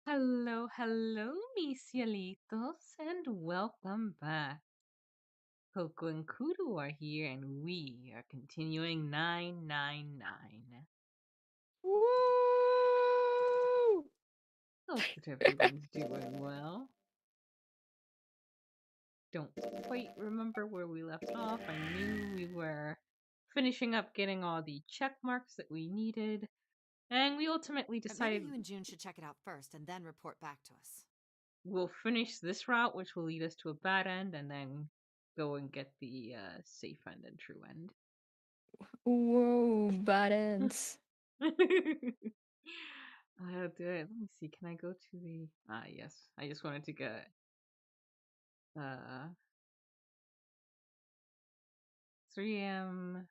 Hello, hello, mis cielitos, and welcome back. Coco and Kuru are here, and we are continuing 999. Woo! Hope that everyone's doing well. Don't quite remember where we left off. I knew we were finishing up getting all the check marks that we needed, and we ultimately Maybe decided you and June should check it out first and then report back to us. we'll finish this route, which will lead us to a bad end, and then go and get the safe end and true end. Whoa, bad ends. I'll do it. Let me see. Can I go to the? Ah, yes. I just wanted to get. Uh, 3M.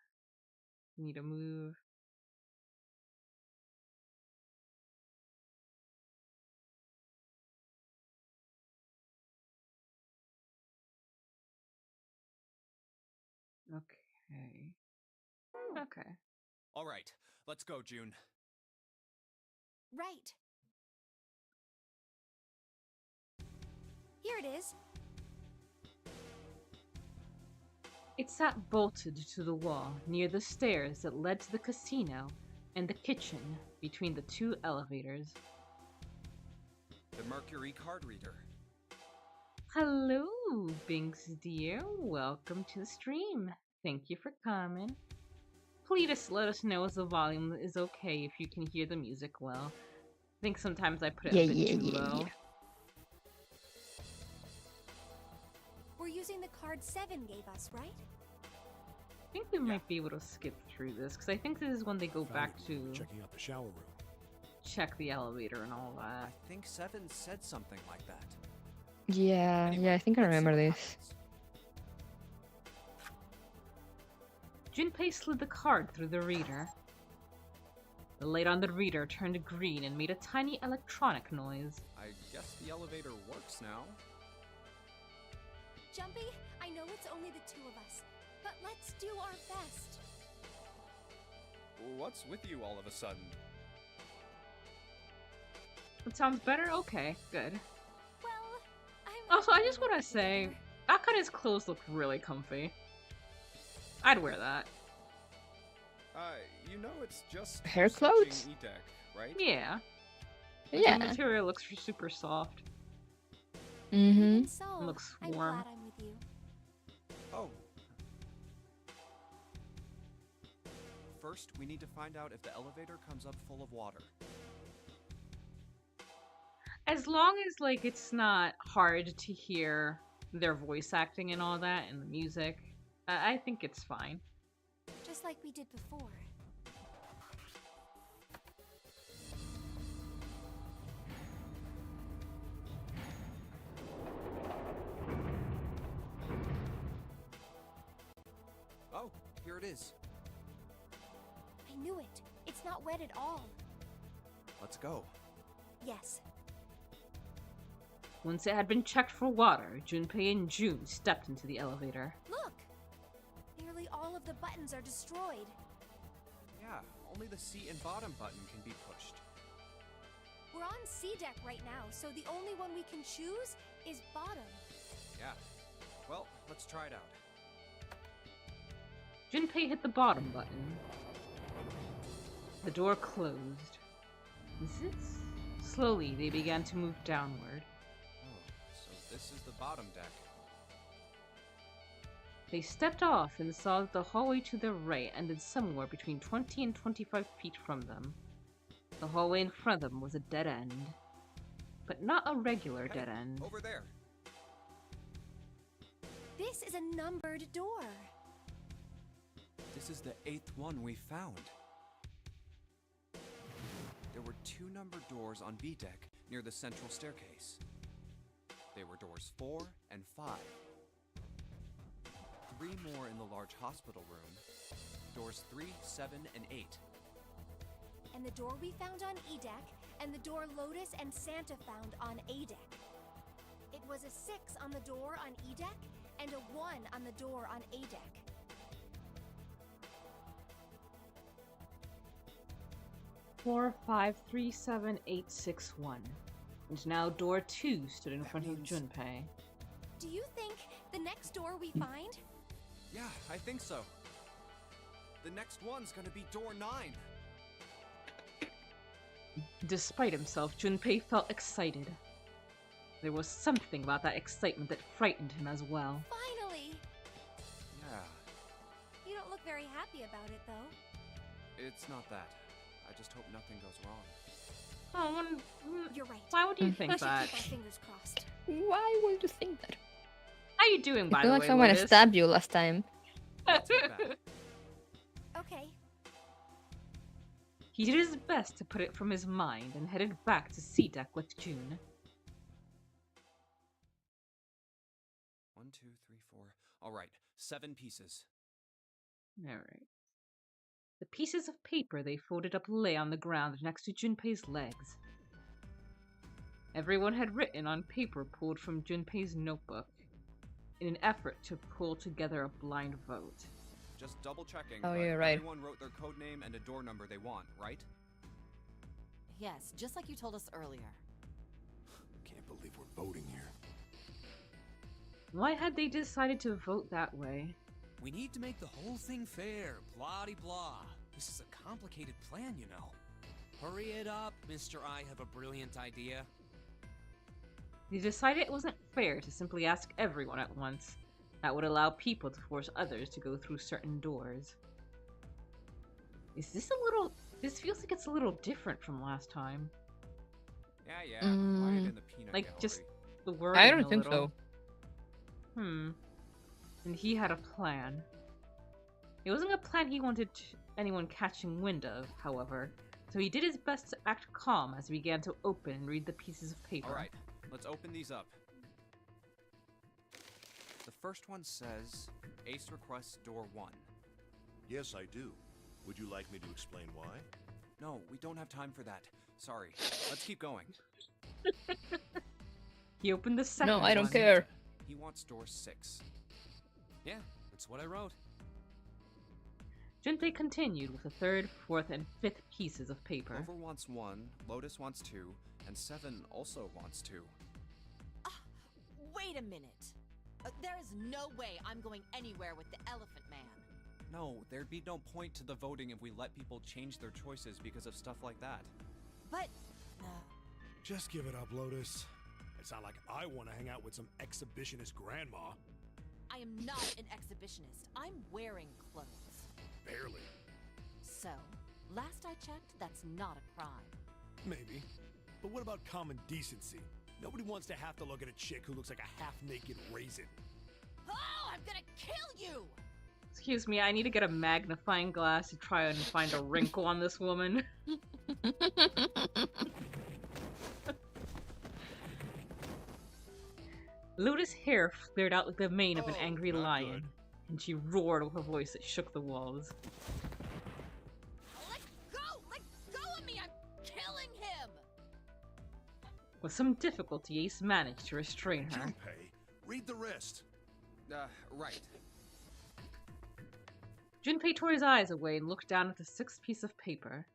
Need to move. Okay. Okay. All right, let's go, June. Right. Here it is. It sat bolted to the wall near the stairs that led to the casino and the kitchen between the two elevators. The Mercury card reader. Hello, Binks dear. Welcome to the stream. Thank you for coming. Please let us know if the volume is okay, if you can hear the music well. I think sometimes I put it a bit too low. We're using the card 7 gave us, right? I think we might be able to skip through this, because I think this is when they go back to checking out the shower room. check the elevator and all I that. think Seven said something like that. Yeah, Anyway, yeah, I think I let's see remember what this. happens. Junpei slid the card through the reader. The light on the reader turned green and made a tiny electronic noise. I guess the elevator works now. Jumpy, I know it's only the two of us, but let's do our best. What's with you all of a sudden? That sounds better? Okay, good. Well, I'm Also, I just a little want to say, together. Akane's clothes look really comfy. I'd wear that. You know it's just Hair switching clothes? E-Deck, right? Yeah. The Yeah. material looks super soft. Mm-hmm. Even so, Looks I'm warm. glad I'm with you. Oh. First, we need to find out if the elevator comes up full of water. As long as, like, it's not hard to hear their voice acting and all that and the music, I think it's fine. Just like we did before. Oh, here it is. I knew it. It's not wet at all. Let's go. Yes. Once it had been checked for water, Junpei and June stepped into the elevator. Look! Nearly all of the buttons are destroyed. Yeah, only the seat and bottom button can be pushed. We're on C deck right now, so the only one we can choose is bottom. Yeah. Well, let's try it out. Junpei hit the bottom button. The door closed. Zzz. Slowly, they began to move downward. Oh, so this is the bottom deck. They stepped off and saw that the hallway to their right ended somewhere between 20 and 25 feet from them. The hallway in front of them was a dead end. But not a regular Hey, dead end. over there. This is a numbered door. This is the 8th one we found. There were 2 numbered doors on B deck near the central staircase. They were doors 4 and 5. 3 more in the large hospital room. Doors 3, 7, and 8. And the door we found on E deck, and the door Lotus and Santa found on A deck. It was a 6 on the door on E deck, and a 1 on the door on A deck. 4, 5, 3, 7, 8, 6, 1. And now door 2 stood in That front of means- Junpei. Do you think the next door we find? Yeah, I think so. The next one's gonna be door 9. Despite himself, Junpei felt excited. There was something about that excitement that frightened him as well. Finally! Yeah, You don't look very happy about it, though. it's not that. I just hope nothing goes wrong. Oh, You're right. why would you We think should that? keep our fingers crossed. Why would you think that? How you doing, I by feel the like way, someone Lotus? stabbed you last time. I'll take that. Okay. He did his best to put it from his mind and headed back to C deck with June. 1, 2, 3, 4. All right, 7 pieces. Alright. The pieces of paper they folded up lay on the ground next to Junpei's legs. Everyone had written on paper pulled from Junpei's notebook in an effort to pull together a blind vote. Just double checking. Oh, but yeah, right. Everyone wrote their code name and a door number they want, right? Yes, just like you told us earlier. Can't believe we're voting here. Why had they decided to vote that way? We need to make the whole thing fair, blah-de-blah. This is a complicated plan, you know. Hurry it up, Mr. I have a brilliant idea. They decided it wasn't fair to simply ask everyone at once. That would allow people to force others to go through certain doors. Is this a little... This feels like it's a little different from last time. Yeah, yeah. Buy it in the peanut Like, gallery. just the wording I a don't think little. so. And he had a plan. It wasn't a plan he wanted anyone catching wind of, however, so he did his best to act calm as he began to open and read the pieces of paper. All right, let's open these up. The first one says, Ace requests door 1. Yes, I do. Would you like me to explain why? No, we don't have time for that. Sorry. Let's keep going. He opened the second No, I don't one. care. He wants door 6. Yeah, that's what I wrote. Junpei continued with the third, fourth, and fifth pieces of paper. Clover wants 1, Lotus wants 2, and 7 also wants 2. Wait a minute. There is no way I'm going anywhere with the Elephant Man. No, there'd be no point to the voting if we let people change their choices because of stuff like that. But... Just give it up, Lotus. It's not like I want to hang out with some exhibitionist grandma. I am not an exhibitionist. I'm wearing clothes. Barely. So, last I checked, that's not a crime. Maybe. But what about common decency? Nobody wants to have to look at a chick who looks like a half-naked raisin. Oh, I'm gonna kill you! Excuse me, I need to get a magnifying glass to try and find a wrinkle on this woman. Lotus' hair flared out like the mane of an Oh, angry not lion, good. and she roared with a voice that shook the walls. Let go! Let go of me! I'm killing him! With some difficulty, Ace managed to restrain her. Junpei, read the rest. Right. Junpei tore his eyes away and looked down at the sixth piece of paper.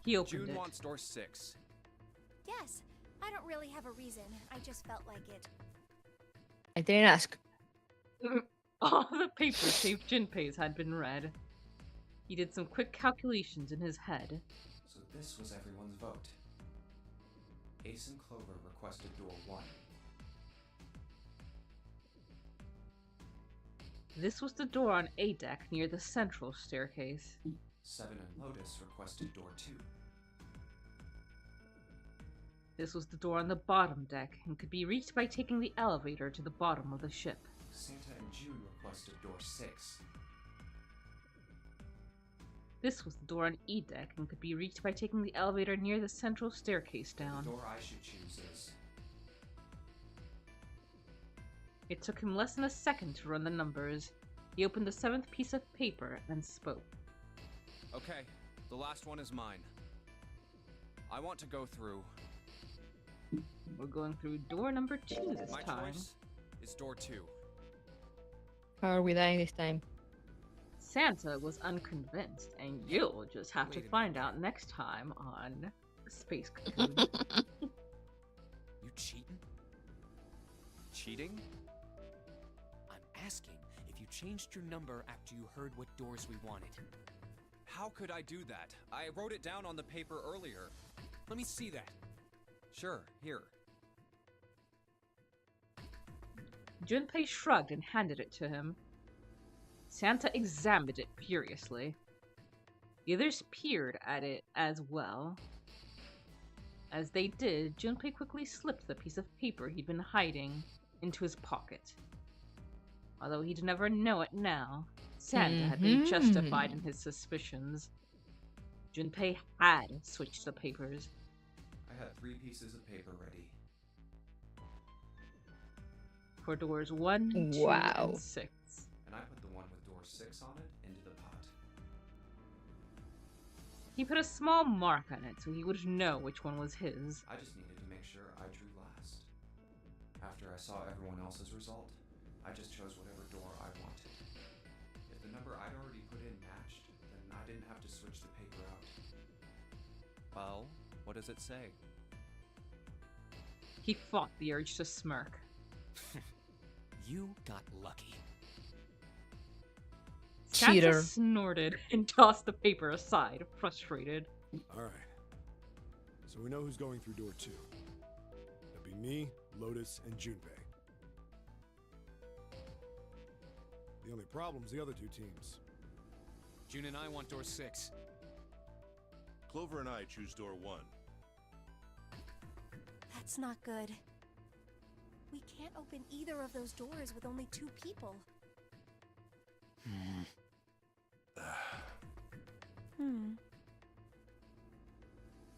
He opened June it. wants door 6. Yes, I don't really have a reason. I just felt like it. I didn't ask. All the papers save Junpei's had been read. He did some quick calculations in his head. So this was everyone's vote. Ace and Clover requested door 1. This was the door on A deck near the central staircase. 7 and Lotus requested door 2. This was the door on the bottom deck and could be reached by taking the elevator to the bottom of the ship. Santa and June requested door 6. This was the door on E deck and could be reached by taking the elevator near the central staircase down. The door I should choose is... It took him less than a second to run the numbers. He opened the seventh piece of paper and spoke. Okay, the last one is mine. I want to go through... We're going through door number 2 this My time. choice is door 2. How are we dying this time? Santa was unconvinced, and you'll just have to Wait a find minute. out next time on Space Cocoon. cheating? Cheating? I'm asking if you changed your number after you heard what doors we wanted. How could I do that? I wrote it down on the paper earlier. Let me see that. Sure, here. Junpei shrugged and handed it to him. Santa examined it furiously. The others peered at it as well. As they did, Junpei quickly slipped the piece of paper he'd been hiding into his pocket. Although he'd never know it now, Santa had been justified in his suspicions. Junpei had switched the papers. I had 3 pieces of paper ready. For doors 1, 2, Wow. and 6. And I put the one with door 6 on it into the pot. He put a small mark on it so he would know which one was his. I just needed to make sure I drew last. After I saw everyone else's result, I just chose whatever door I wanted. If the number I'd already put in matched, then I didn't have to switch the paper out. Well, what does it say? He fought the urge to smirk. You got lucky. Santa Cheater. snorted and tossed the paper aside, frustrated. Alright. So we know who's going through door 2. That'd be me, Lotus, and Junpei. The only problem's the other 2 teams. June and I want door 6. Clover and I choose door 1. That's not good. We can't open either of those doors with only 2 people.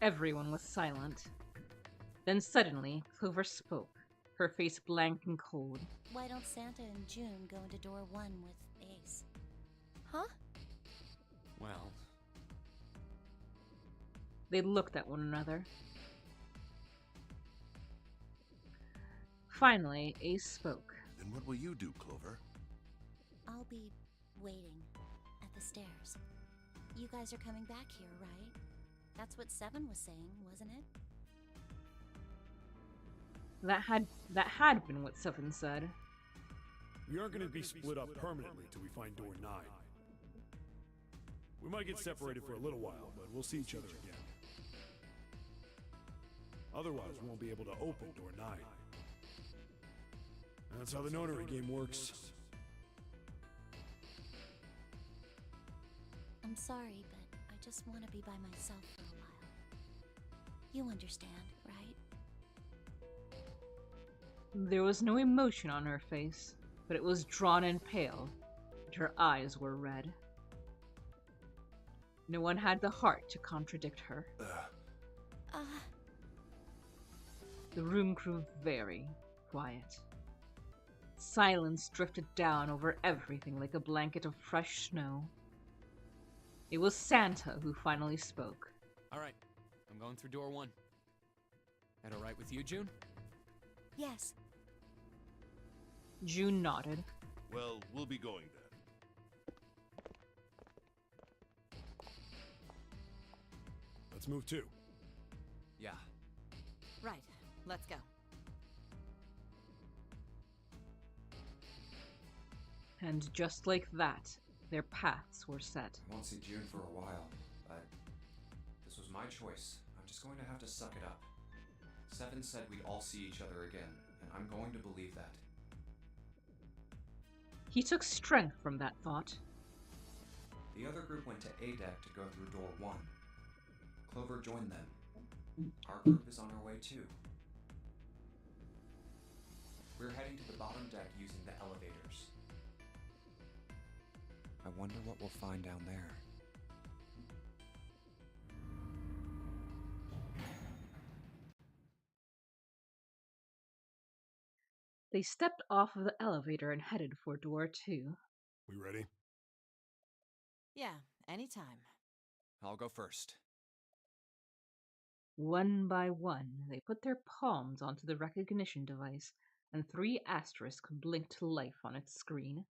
Everyone was silent. Then suddenly, Clover spoke, her face blank and cold. Why don't Santa and June go into door 1 with Ace? Huh? Well, They looked at one another. Finally, Ace spoke. Then what will you do, Clover? I'll be waiting at the stairs. You guys are coming back here, right? That's what Seven was saying, wasn't it? That had been what Seven said. We aren't going to be split up permanently till we find door 9. We might get separated for a little while, but we'll see each other again. Otherwise, we won't be able to open door 9. That's how the notary game works. I'm sorry, but I just want to be by myself for a while. You understand, right? There was no emotion on her face, but it was drawn and pale, and her eyes were red. No one had the heart to contradict her. The room grew very quiet. Silence drifted down over everything like a blanket of fresh snow. It was Santa who finally spoke. all right. I'm going through door 1. That all right with you, June? Yes. June nodded. Well, we'll be going then. Let's move too. Yeah. Right. Let's go. And just like that, their paths were set. I won't see June for a while, but this was my choice. I'm just going to have to suck it up. Seven said we'd all see each other again, and I'm going to believe that. He took strength from that thought. The other group went to A deck to go through door 1. Clover joined them. Our group is on our way too. We're heading to the bottom deck using the elevators. I wonder what we'll find down there. They stepped off of the elevator and headed for door 2. We ready? Yeah, anytime. I'll go first. One by one, they put their palms onto the recognition device, and 3 asterisks blinked to life on its screen.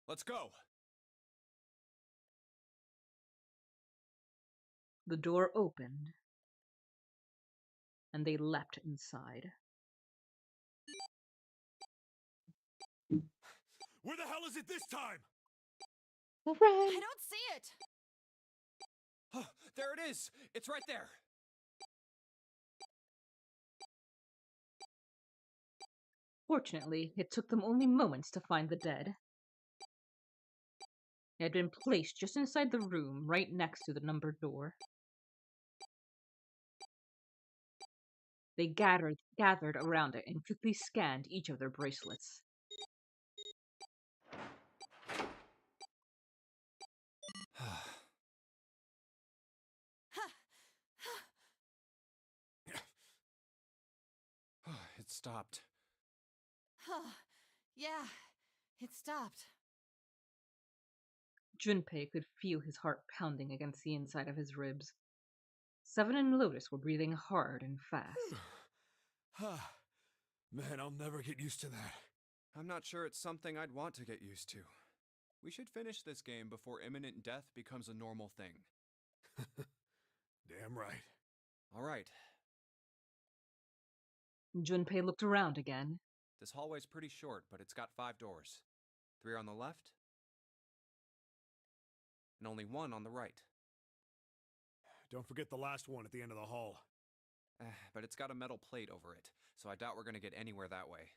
Let's go! The door opened, and they leapt inside. Where the hell is it this time? Run! I don't see it. Oh, there it is! It's right there! Fortunately, it took them only moments to find the dead. It had been placed just inside the room, right next to the numbered door. They gathered around it and quickly scanned each of their bracelets. It stopped. Yeah, it stopped. Junpei could feel his heart pounding against the inside of his ribs. Seven and Lotus were breathing hard and fast. Man, I'll never get used to that. I'm not sure it's something I'd want to get used to. We should finish this game before imminent death becomes a normal thing. Damn right. All right. Junpei looked around again. This hallway's pretty short, but it's got 5 doors. 3 on the left, and only 1 on the right. Don't forget the last one at the end of the hall. But it's got a metal plate over it, so I doubt we're gonna get anywhere that way.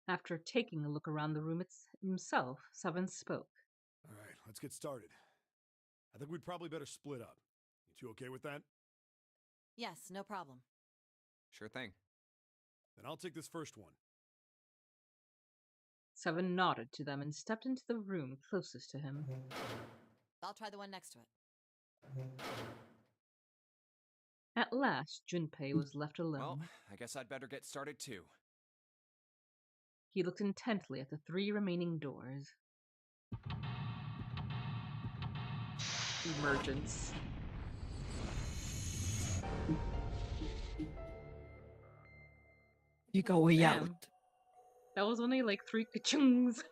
After taking a look around the room himself, Seven spoke. All right, let's get started. I think we'd probably better split up. You two okay with that? Yes, no problem. Sure thing. Then I'll take this first one. Seven nodded to them and stepped into the room closest to him. I'll try the one next to it. At last, Junpei was left alone. Well, I guess I'd better get started too. He looked intently at the 3 remaining doors. Emergence. You go way Damn. out. That was only like 3 ka-chungs.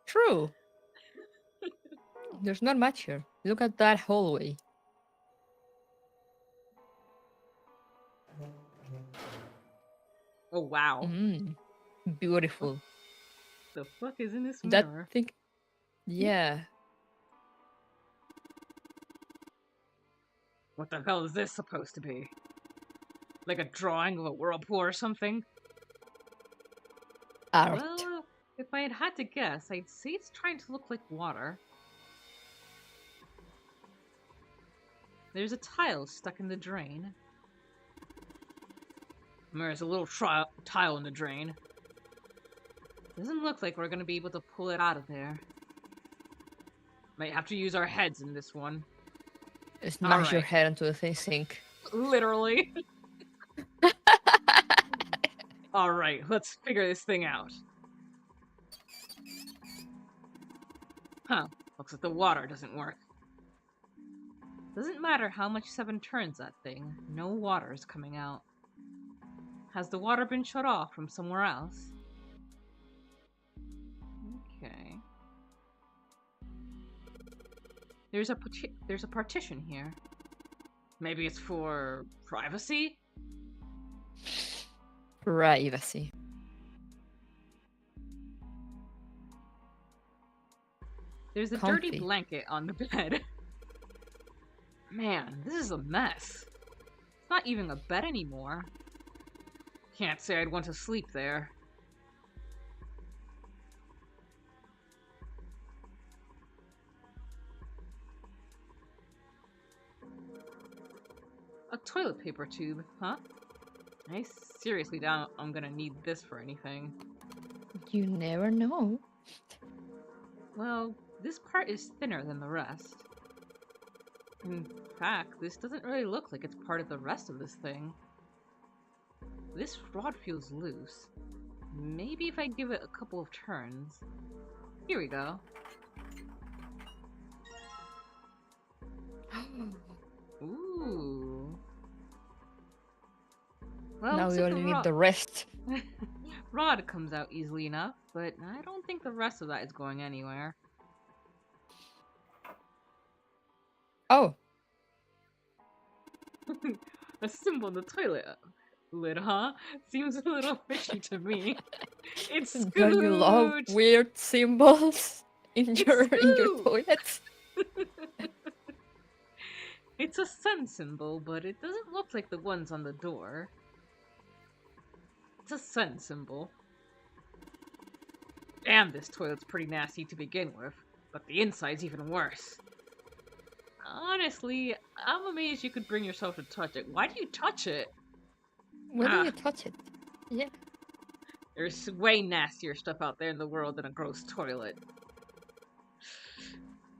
True. There's not much here. Look at that hallway. Oh wow. Beautiful. The fuck is in this That mirror? thing. Yeah. What the hell is this supposed to be? Like a drawing of a whirlpool or something? Art. Well, if I had to guess, I'd say it's trying to look like water. There's a tile stuck in the drain. There's a little tile in the drain. Doesn't look like we're gonna be able to pull it out of there. Might have to use our heads in this one. Smash your Alright. head into the sink. Literally. Alright, let's figure this thing out. Huh, looks like the water doesn't work. Doesn't matter how much Seven turns that thing, no water is coming out. Has the water been shut off from somewhere else? Okay. There's a partition here. Maybe it's for privacy? Privacy. There's a Comfy. dirty blanket on the bed. Man, this is a mess. It's not even a bed anymore. Can't say I'd want to sleep there. A toilet paper tube, huh? I seriously doubt I'm gonna need this for anything. You never know. Well, this part is thinner than the rest. In fact, this doesn't really look like it's part of the rest of this thing. This rod feels loose. Maybe if I give it a couple of turns. Here we go. Ooh. Well, Now looks we like only the need the rest. rod comes out easily enough, but I don't think the rest of that is going anywhere. Oh, A symbol in the toilet lid, huh? Seems a little fishy to me. It's don't you love Scooch! weird symbols in It's your Scooch! toilet? It's a sun symbol, but it doesn't look like the ones on the door. It's a sun symbol. Damn, this toilet's pretty nasty to begin with, but the inside's even worse. Honestly, I'm amazed you could bring yourself to touch it. Why do you touch it? Why do you touch it? Yeah. There's way nastier stuff out there in the world than a gross toilet.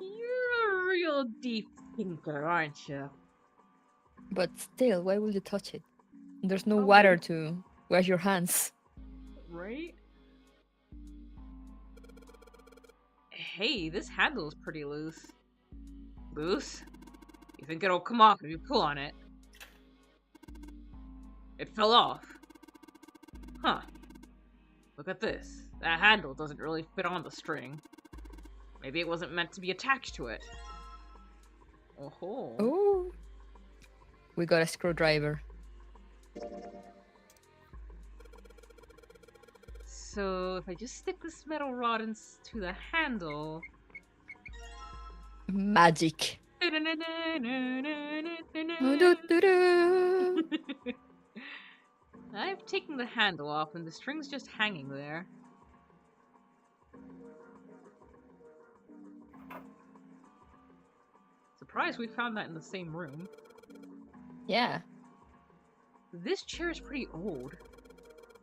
You're a real deep thinker, aren't you? But still, why would you touch it? There's no Oh, water wait. to wash your hands. Right? Hey, this handle's pretty loose. Loose? You think it'll come off if you pull on it? It fell off. Huh. Look at this. That handle doesn't really fit on the string. Maybe it wasn't meant to be attached to it. Oh. Oh. We got a screwdriver. So if I just stick this metal rod to the handle... Magic. I've taken the handle off and the string's just hanging there. Surprised we found that in the same room. Yeah. This chair is pretty old.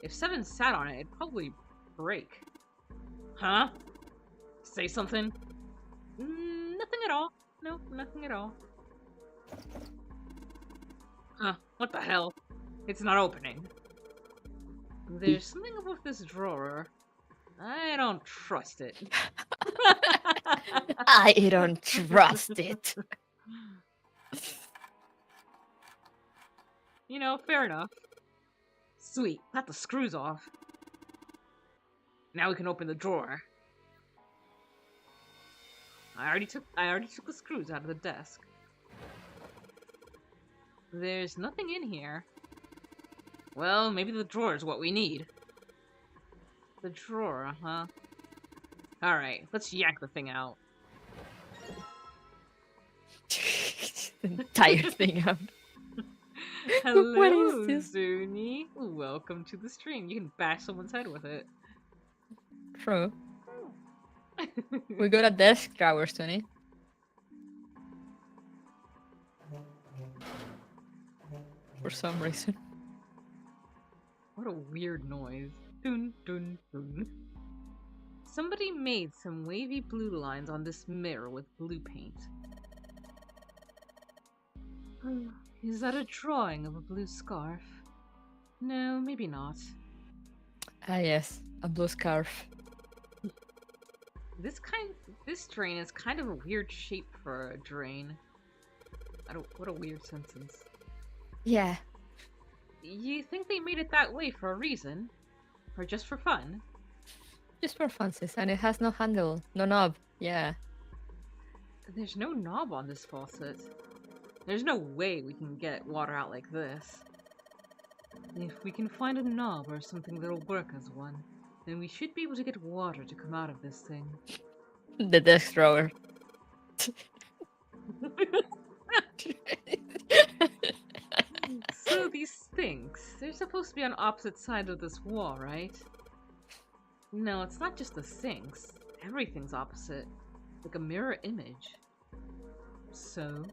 If Seven sat on it, it'd probably break. Huh? Say something? Nothing at all. No, nothing at all. Huh, what the hell? It's not opening. There's something about this drawer. I don't trust it. I don't trust it. You know, fair enough. Sweet, got the screws off. Now we can open the drawer. I already took the screws out of the desk. There's nothing in here. Well, maybe the drawer is what we need. The drawer, huh? Alright, let's yank the thing out. The entire thing out. Hello, What is this? Zuni. Welcome to the stream. You can bash someone's head with it. True. We got a desk drawer, Tony. For some reason. What a weird noise. Dun dun dun. Somebody made some wavy blue lines on this mirror with blue paint. Is that a drawing of a blue scarf? No, maybe not. Ah yes, a blue scarf. This drain is kind of a weird shape for a drain. What a weird sentence. Yeah. You think they made it that way for a reason? Or just for fun? Just for fancies, and it has no handle, no knob. Yeah. There's no knob on this faucet. There's no way we can get water out like this. If we can find a knob or something that'll work as one, then we should be able to get water to come out of this thing. The desk drawer. So these sinks, they're supposed to be on opposite sides of this wall, right? No, it's not just the sinks. Everything's opposite. Like a mirror image. So,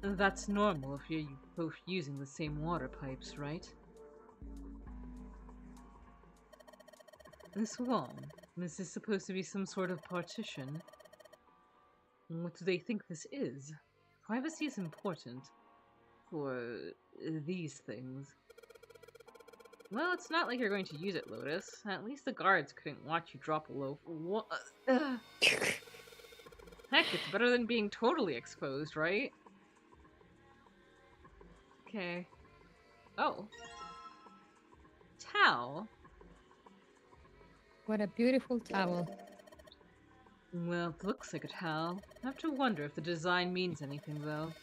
that's normal if you're both using the same water pipes, right? This wall, is this supposed to be some sort of partition? What do they think this is? Privacy is important for these things. Well, it's not like you're going to use it, Lotus. At least the guards couldn't watch you drop a loaf. What? Heck, it's better than being totally exposed, right? Okay. Oh. Towel? What a beautiful towel. Well, it looks like it, Hal. I have to wonder if the design means anything, though.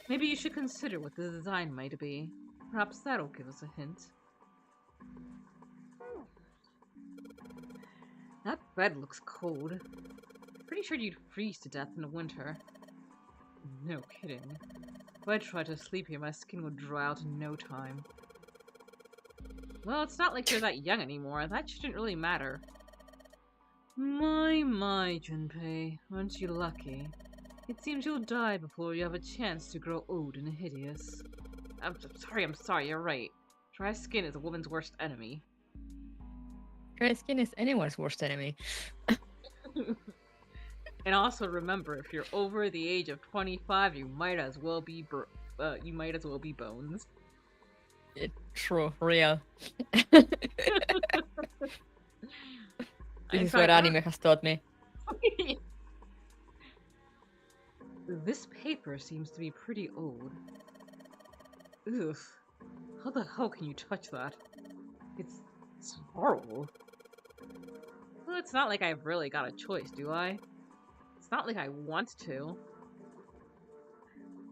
Maybe you should consider what the design might be. Perhaps that'll give us a hint. That bed looks cold. Pretty sure you'd freeze to death in the winter. No kidding. If I tried to sleep here, my skin would dry out in no time. Well, it's not like you're that young anymore. That shouldn't really matter. My, Junpei. Aren't you lucky? It seems you'll die before you have a chance to grow old and hideous. I'm sorry, you're right. Dry skin is a woman's worst enemy. Dry skin is anyone's worst enemy. And also remember, if you're over the age of 25, you might as well be bones. True, real. In This is fact, what anime has taught me. This paper seems to be pretty old. Ugh. How the hell can you touch that? It's horrible. Well, it's not like I've really got a choice, do I? It's not like I want to.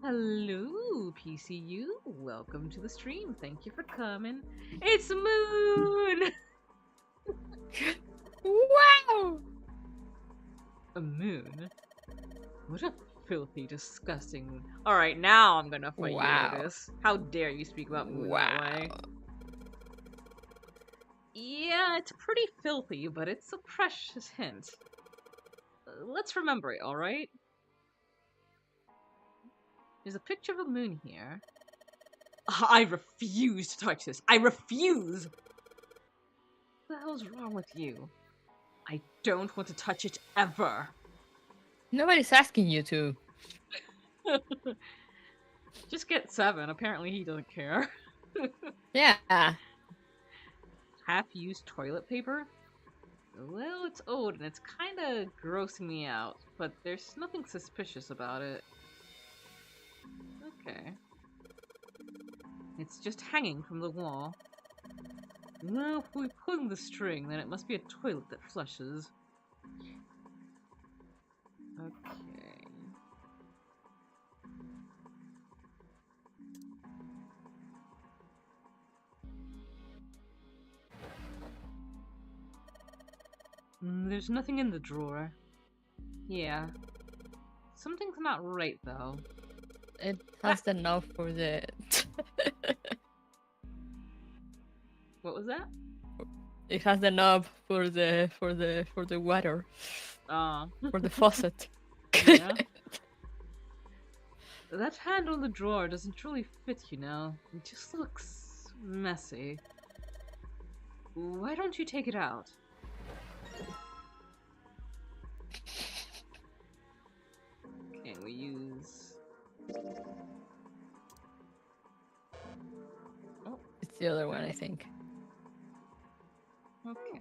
Hello, PCU. Welcome to the stream. Thank you for coming. It's Moon! Wow! A moon? What a filthy, disgusting moon. Alright, now I'm gonna fight Wow. you, Lotus. How dare you speak about moon that way? Yeah, it's pretty filthy, but it's a precious hint. Let's remember it, alright? There's a picture of a moon here. I refuse to touch this. I refuse! What the hell's wrong with you? I don't want to touch it ever. Nobody's asking you to. Just get 7. Apparently he doesn't care. Yeah. Half-used toilet paper? Well, it's old and it's kinda grossing me out, but there's nothing suspicious about it. Okay. It's just hanging from the wall. Well, if we pull the string, then it must be a toilet that flushes. Okay. There's nothing in the drawer. Yeah. Something's not right, though. It has the knob for the... What was that? It has the knob for the water. For the faucet. Yeah. That handle on the drawer doesn't really fit, you know. It just looks messy. Why don't you take it out? Can we use... Oh, It's the other one, I think. okay.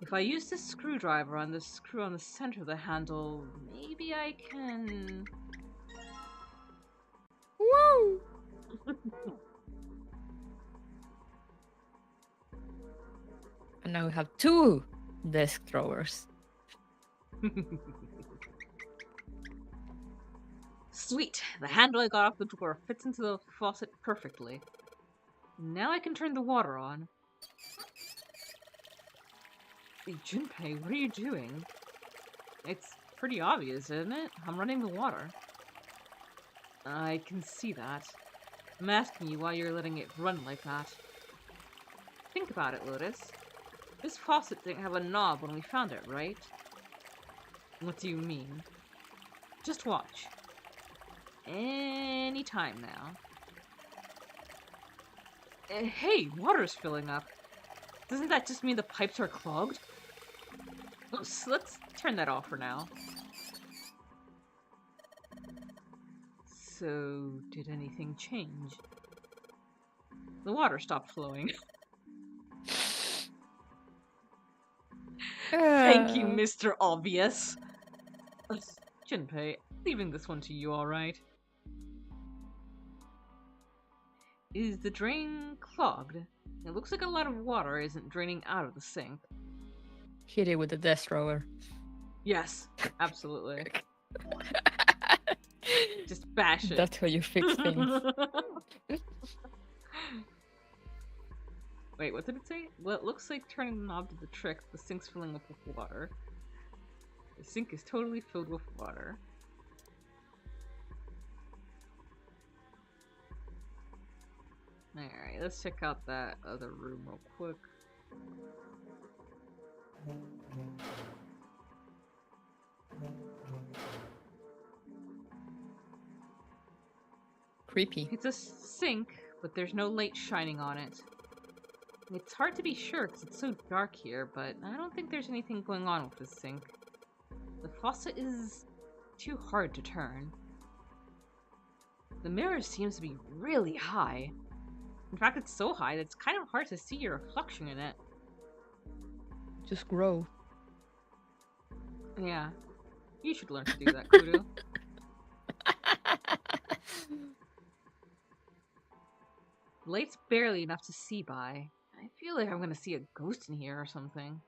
If I use this screwdriver on the screw on the center of the handle, maybe I can... Woo! And now we have 2 desk drawers. Sweet! The handle I got off the drawer fits into the faucet perfectly. Now I can turn the water on. Hey, Junpei, what are you doing? It's pretty obvious, isn't it? I'm running the water. I can see that. I'm asking you why you're letting it run like that. Think about it, Lotus. This faucet didn't have a knob when we found it, right? What do you mean? Just watch. Any time now. Hey, water's filling up. Doesn't that just mean the pipes are clogged? Let's turn that off for now. So, did anything change? The water stopped flowing. Thank you, Mr. Obvious. Junpei, leaving this one to you, alright? Is the drain clogged? It looks like a lot of water isn't draining out of the sink. Hit it with the death thrower. Yes, absolutely. Just bash it. That's how you fix things. Wait, what did it say? Well, it looks like turning the knob to the trick. The sink's filling up with water. The sink is totally filled with water. Alright, let's check out that other room real quick. Creepy. It's a sink, but there's no light shining on it. It's hard to be sure because it's so dark here, but I don't think there's anything going on with this sink. The faucet is too hard to turn. The mirror seems to be really high. In fact, it's so high that it's kind of hard to see your reflection in it. Just grow. Yeah. You should learn to do that, Kuru. The light's barely enough to see by. I feel like I'm gonna see a ghost in here or something.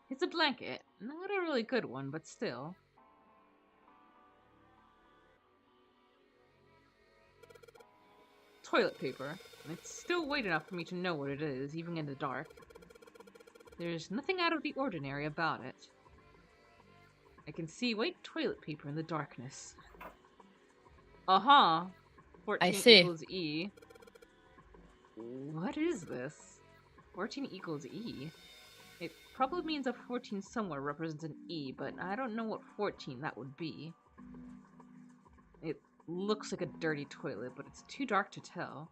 It's a blanket. Not a really good one, but still. Toilet paper. It's still white enough for me to know what it is, even in the dark. There's nothing out of the ordinary about it. I can see white toilet paper in the darkness. Uh-huh. 14 I see. equals E. What is this? 14 equals E? It probably means a 14 somewhere represents an E, but I don't know what 14 that would be. It looks like a dirty toilet, but it's too dark to tell.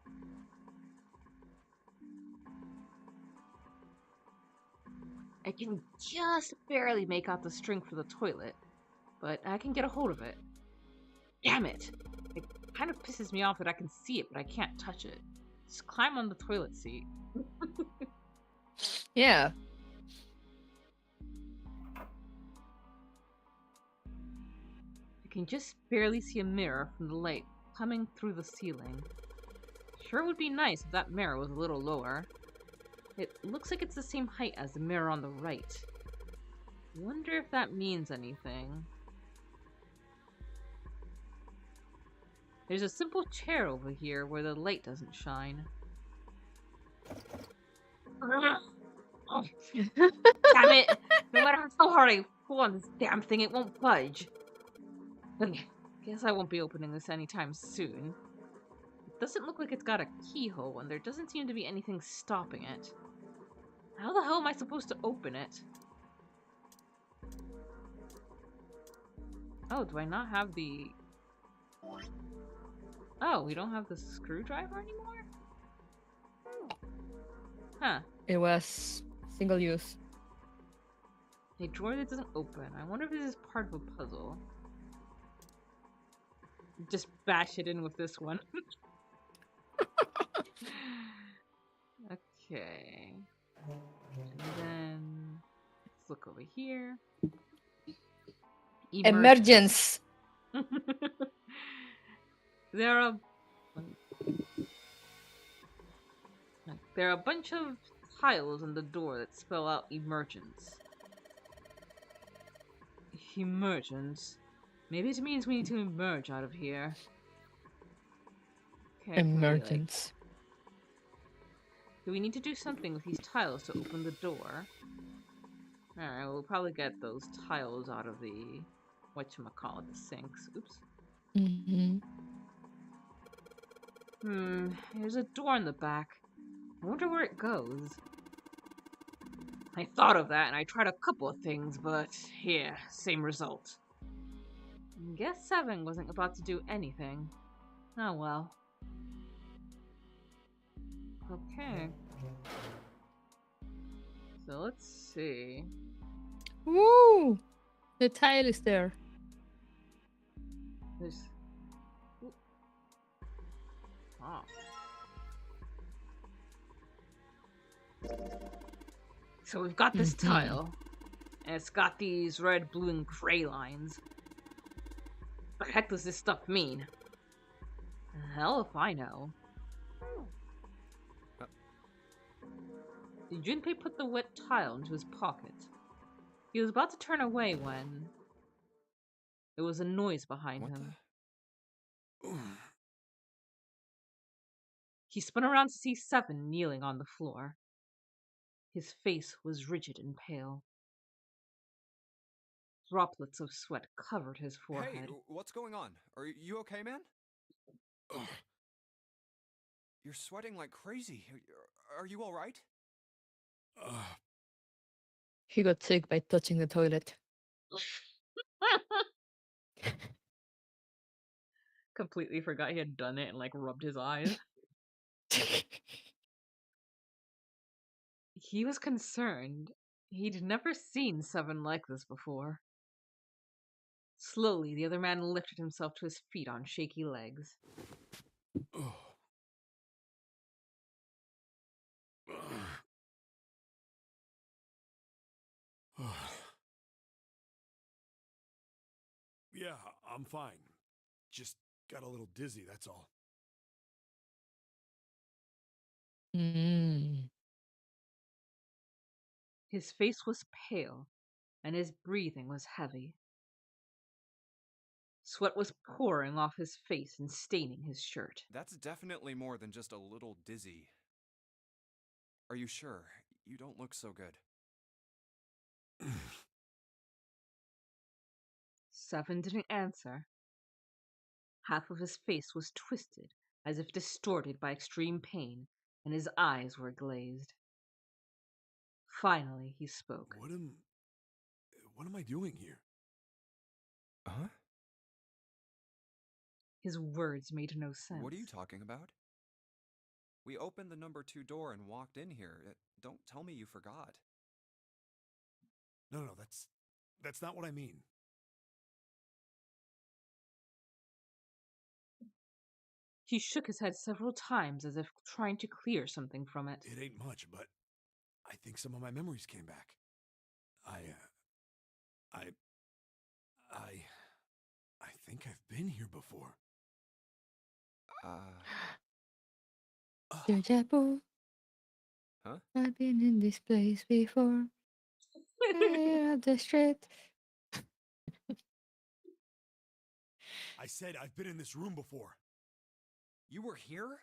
I can just barely make out the string for the toilet, but I can get a hold of it. Damn it! It kind of pisses me off that I can see it, but I can't touch it. Just climb on the toilet seat. Yeah. I can just barely see a mirror from the light coming through the ceiling. Sure would be nice if that mirror was a little lower. It looks like it's the same height as the mirror on the right. Wonder if that means anything. There's a simple chair over here where the light doesn't shine. Oh, damn it! No matter how hard I pull on this damn thing, it won't budge. Guess I won't be opening this anytime soon. It doesn't look like it's got a keyhole, and there doesn't seem to be anything stopping it. How the hell am I supposed to open it? Oh, do I not have the... Oh, we don't have the screwdriver anymore? Huh. It was single use. A drawer that doesn't open. I wonder if this is part of a puzzle. Just bash it in with this one. Okay. And then let's look over here. Emergence! There are a bunch of tiles on the door that spell out emergence. Emergence. Maybe it means we need to emerge out of here. Okay, Emergence. do we need to do something with these tiles to open the door? Alright, we'll probably get those tiles out of the whatchamacallit, the sinks. Oops. Mm-hmm. There's a door in the back. I wonder where it goes. I thought of that and I tried a couple of things, but yeah, same result. Guess 7 wasn't about to do anything. Oh well. Okay. So let's see. Woo! The tile is there. There's... Ooh. Oh. So we've got this tile, and it's got these red, blue, and gray lines. What the heck does this stuff mean? Hell if I know. Junpei put the wet tile into his pocket. He was about to turn away when there was a noise behind him. He spun around to see Seven kneeling on the floor. His face was rigid and pale. Droplets of sweat covered his forehead. Hey, what's going on? Are you okay, man? You're sweating like crazy. Are you all right? He got sick by touching the toilet. Completely forgot he had done it and like rubbed his eyes. He was concerned. He'd never seen Seven like this before. Slowly, the other man lifted himself to his feet on shaky legs. Yeah, I'm fine. Just got a little dizzy, that's all. His face was pale, and his breathing was heavy. Sweat was pouring off his face and staining his shirt. That's definitely more than just a little dizzy. Are you sure? You don't look so good. Seven didn't answer. Half of his face was twisted, as if distorted by extreme pain, and his eyes were glazed. Finally, he spoke. What am I doing here? Huh? His words made no sense. What are you talking about? We opened the number 2 door and walked in here. Don't tell me you forgot. No, that's not what I mean. He shook his head several times as if trying to clear something from it. It ain't much, but I think some of my memories came back. I think I've been here before. Huh? I've been in this place before. Up the street. I said I've been in this room before. You were here?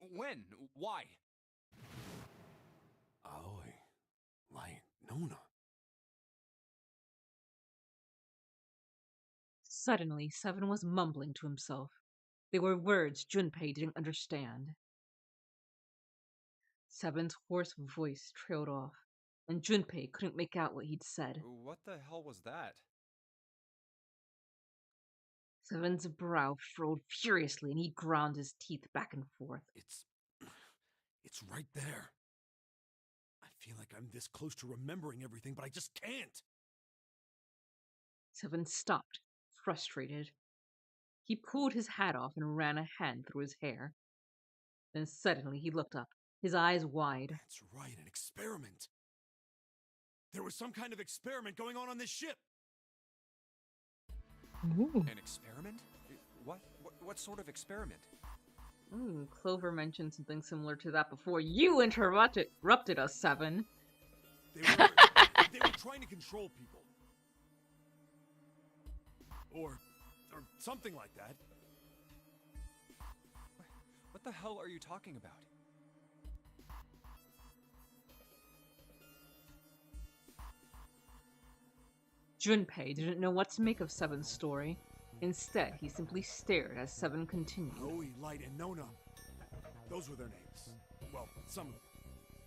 When? Why? Aoi, Light, Nona. Suddenly, Seven was mumbling to himself. They were words Junpei didn't understand. Seven's hoarse voice trailed off, and Junpei couldn't make out what he'd said. What the hell was that? Seven's brow furrowed furiously, and he ground his teeth back and forth. It's right there. I feel like I'm this close to remembering everything, but I just can't. Seven stopped, frustrated. He pulled his hat off and ran a hand through his hair. Then suddenly he looked up, his eyes wide. That's right, an experiment. There was some kind of experiment going on this ship. Ooh. An experiment? What sort of experiment? Clover mentioned something similar to that before you interrupted us, Seven. They were trying to control people. Or something like that. What the hell are you talking about? Junpei didn't know what to make of Seven's story. Instead, he simply stared as Seven continued. Aoi, Light, and Nona. Those were their names. Well, some of them.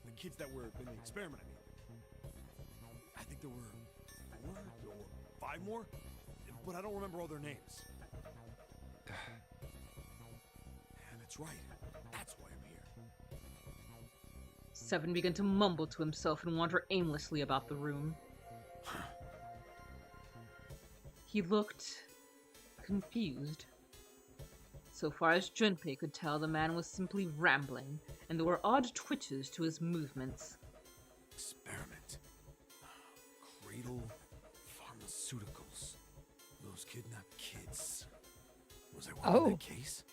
The kids that were in the experiment, I mean. I think there were 4 or 5 more, but I don't remember all their names. Yeah, that's right. That's why I'm here. Seven began to mumble to himself and wander aimlessly about the room. He looked confused. So far as Junpei could tell, the man was simply rambling, and there were odd twitches to his movements. Experiment. Cradle Pharmaceuticals. Those kidnapped kids. Was I one in that case?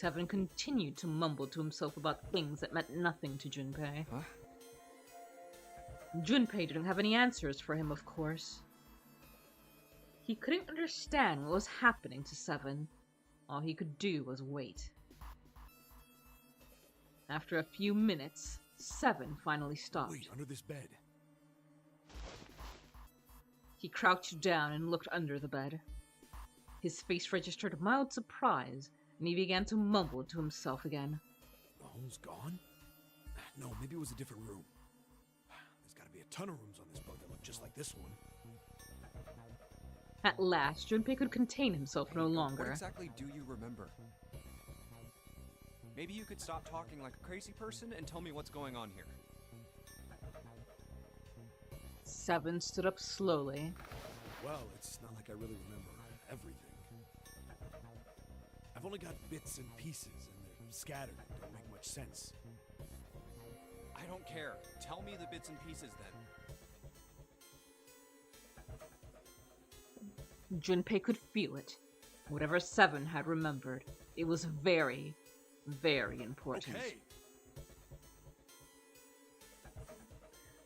Seven continued to mumble to himself about things that meant nothing to Junpei. Huh? Junpei didn't have any answers for him, of course. He couldn't understand what was happening to Seven. All he could do was wait. After a few minutes, Seven finally stopped. Wait, under this bed. He crouched down and looked under the bed. His face registered mild surprise, and he began to mumble to himself again. The hole's gone? No, maybe it was a different room. There's gotta be a ton of rooms on this boat that look just like this one. At last, Junpei could contain himself no longer. What exactly do you remember? Maybe you could stop talking like a crazy person and tell me what's going on here. Seven stood up slowly. Well, it's not like I really remember everything. I've only got bits and pieces, and they're scattered and don't make much sense. I don't care. Tell me the bits and pieces then. Junpei could feel it. Whatever Seven had remembered, it was very, very important. Okay.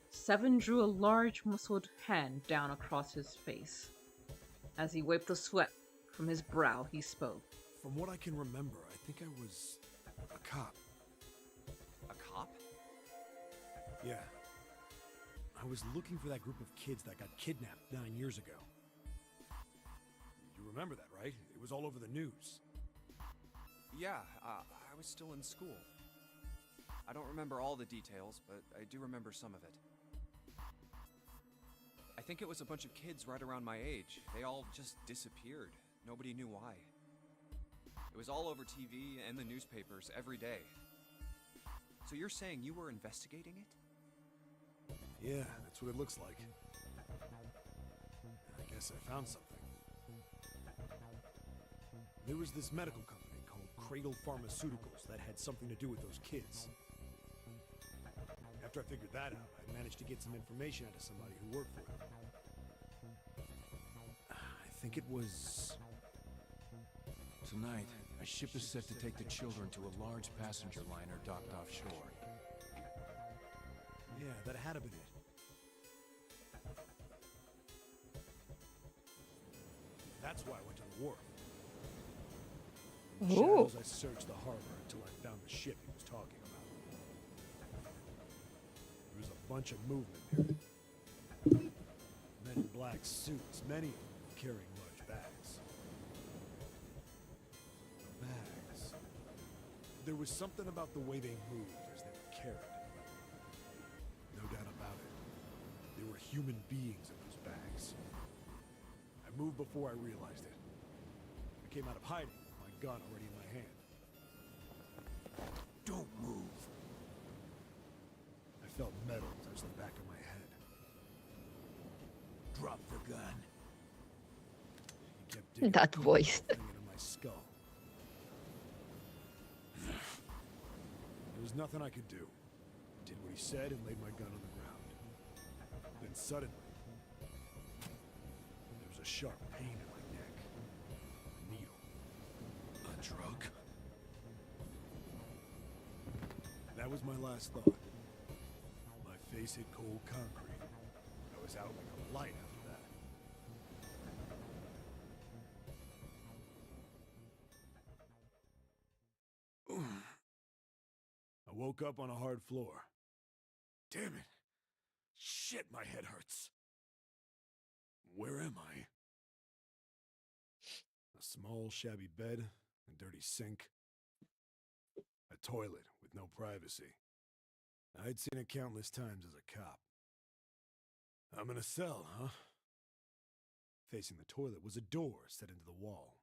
Seven drew a large muscled hand down across his face. As he wiped the sweat from his brow, he spoke. From what I can remember, I think I was a cop. A cop? Yeah. I was looking for that group of kids that got kidnapped 9 years ago. You remember that, right? It was all over the news. Yeah, I was still in school. I don't remember all the details, but I do remember some of it. I think it was a bunch of kids right around my age. They all just disappeared. Nobody knew why. It was all over TV and the newspapers every day. So you're saying you were investigating it? Yeah, that's what it looks like. I guess I found something. There was this medical company called Cradle Pharmaceuticals that had something to do with those kids. After I figured that out, I managed to get some information out of somebody who worked for them. I think it was... Tonight, a ship is set to take the children to a large passenger liner docked offshore. Yeah, that had to been it. That's why I went to the wharf. In the shadows, I searched the harbor until I found the ship he was talking about. There was a bunch of movement there. Men in black suits, many of them carrying large bags. The bags. There was something about the way they moved as they were carried. No doubt about it. There were human beings in those bags. I moved before I realized it. I came out of hiding with my gun already in my hand. Don't move. I felt metal touch the back of my head. Drop the gun. He kept digging That voice. into my skull. There was nothing I could do. I did what he said and laid my gun on the ground. Then suddenly, there was a sharp pain in my neck. A needle. A drug? That was my last thought. My face hit cold concrete. I was out like a light after that. I woke up on a hard floor. Damn it. Shit, my head hurts. Where am I? A small, shabby bed, a dirty sink, a toilet with no privacy. I'd seen it countless times as a cop. I'm in a cell, huh? Facing the toilet was a door set into the wall.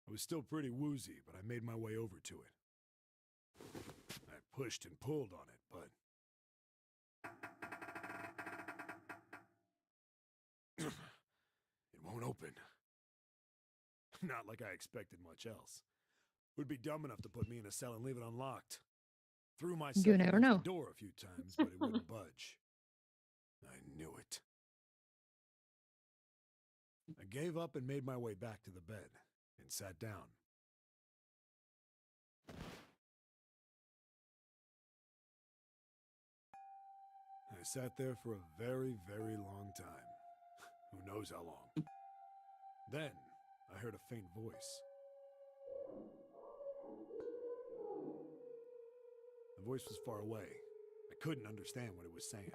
I was still pretty woozy, but I made my way over to it. I pushed and pulled on it, but... it won't open. Not like I expected much else. Would be dumb enough to put me in a cell and leave it unlocked. Threw myself You never against know. the door a few times, but it wouldn't budge. I knew it. I gave up and made my way back to the bed and sat down. I sat there for a very, very long time. Who knows how long? Then, I heard a faint voice. The voice was far away. I couldn't understand what it was saying.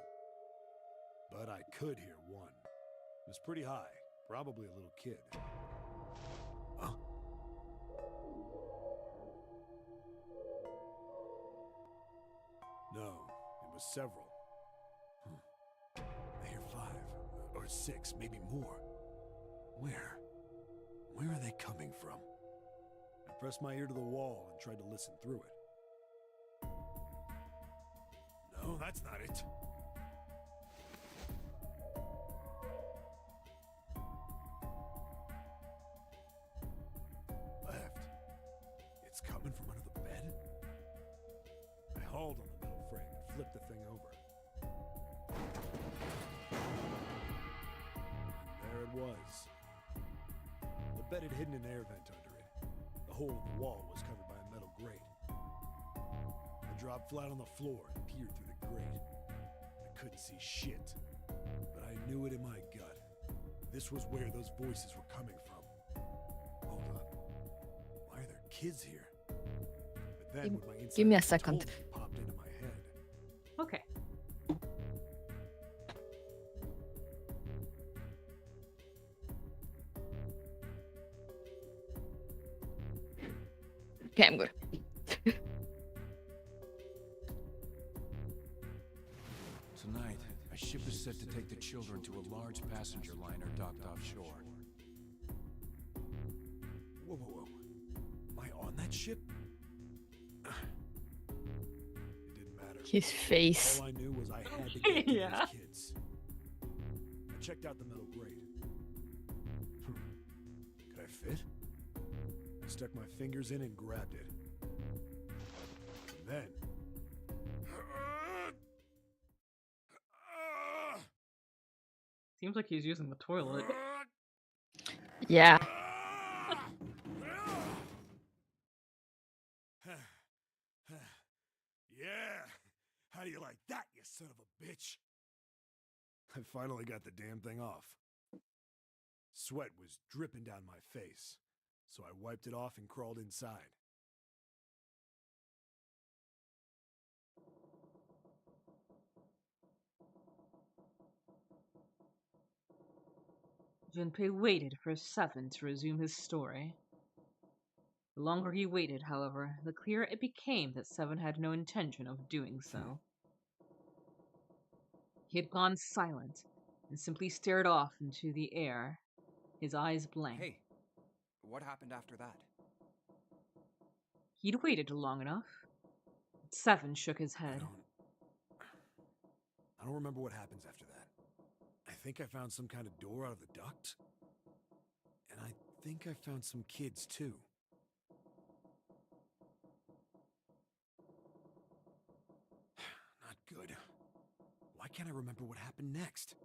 But I could hear one. It was pretty high, probably a little kid. Huh? No, it was several. I hear 5 or 6, maybe more. Where? Where are they coming from? I pressed my ear to the wall and tried to listen through it. No, that's not it. Left. It's coming from under the bed? I hauled on the metal frame and flipped the thing over. There it was. The bed had hidden an air vent under it. The hole in the wall was covered by a metal grate. I dropped flat on the floor and peered through the grate. I couldn't see shit, but I knew it in my gut. This was where those voices were coming from. Hold up. Why are there kids here? But then when my Give me a inside second. totally popped into my head. Okay. Okay, I'm good. Tonight, a ship is set to take the children to a large passenger liner docked offshore. Whoa, whoa, whoa. Am I on that ship? It didn't matter. His face. All I knew was I had to get to Yeah. those kids. I checked out the metal grate. Could I fit? I stuck my fingers in and grabbed it. And then... Seems like he's using the toilet. Yeah. Yeah! How do you like that, you son of a bitch? I finally got the damn thing off. Sweat was dripping down my face, so I wiped it off and crawled inside. Junpei waited for Seven to resume his story. The longer he waited, however, the clearer it became that Seven had no intention of doing so. He had gone silent and simply stared off into the air, his eyes blank. Hey, what happened after that? He'd waited long enough. Seven shook his head. I don't remember what happens after that. I think I found some kind of door out of the duct. And I think I found some kids too. Not good. Why can't I remember what happened next?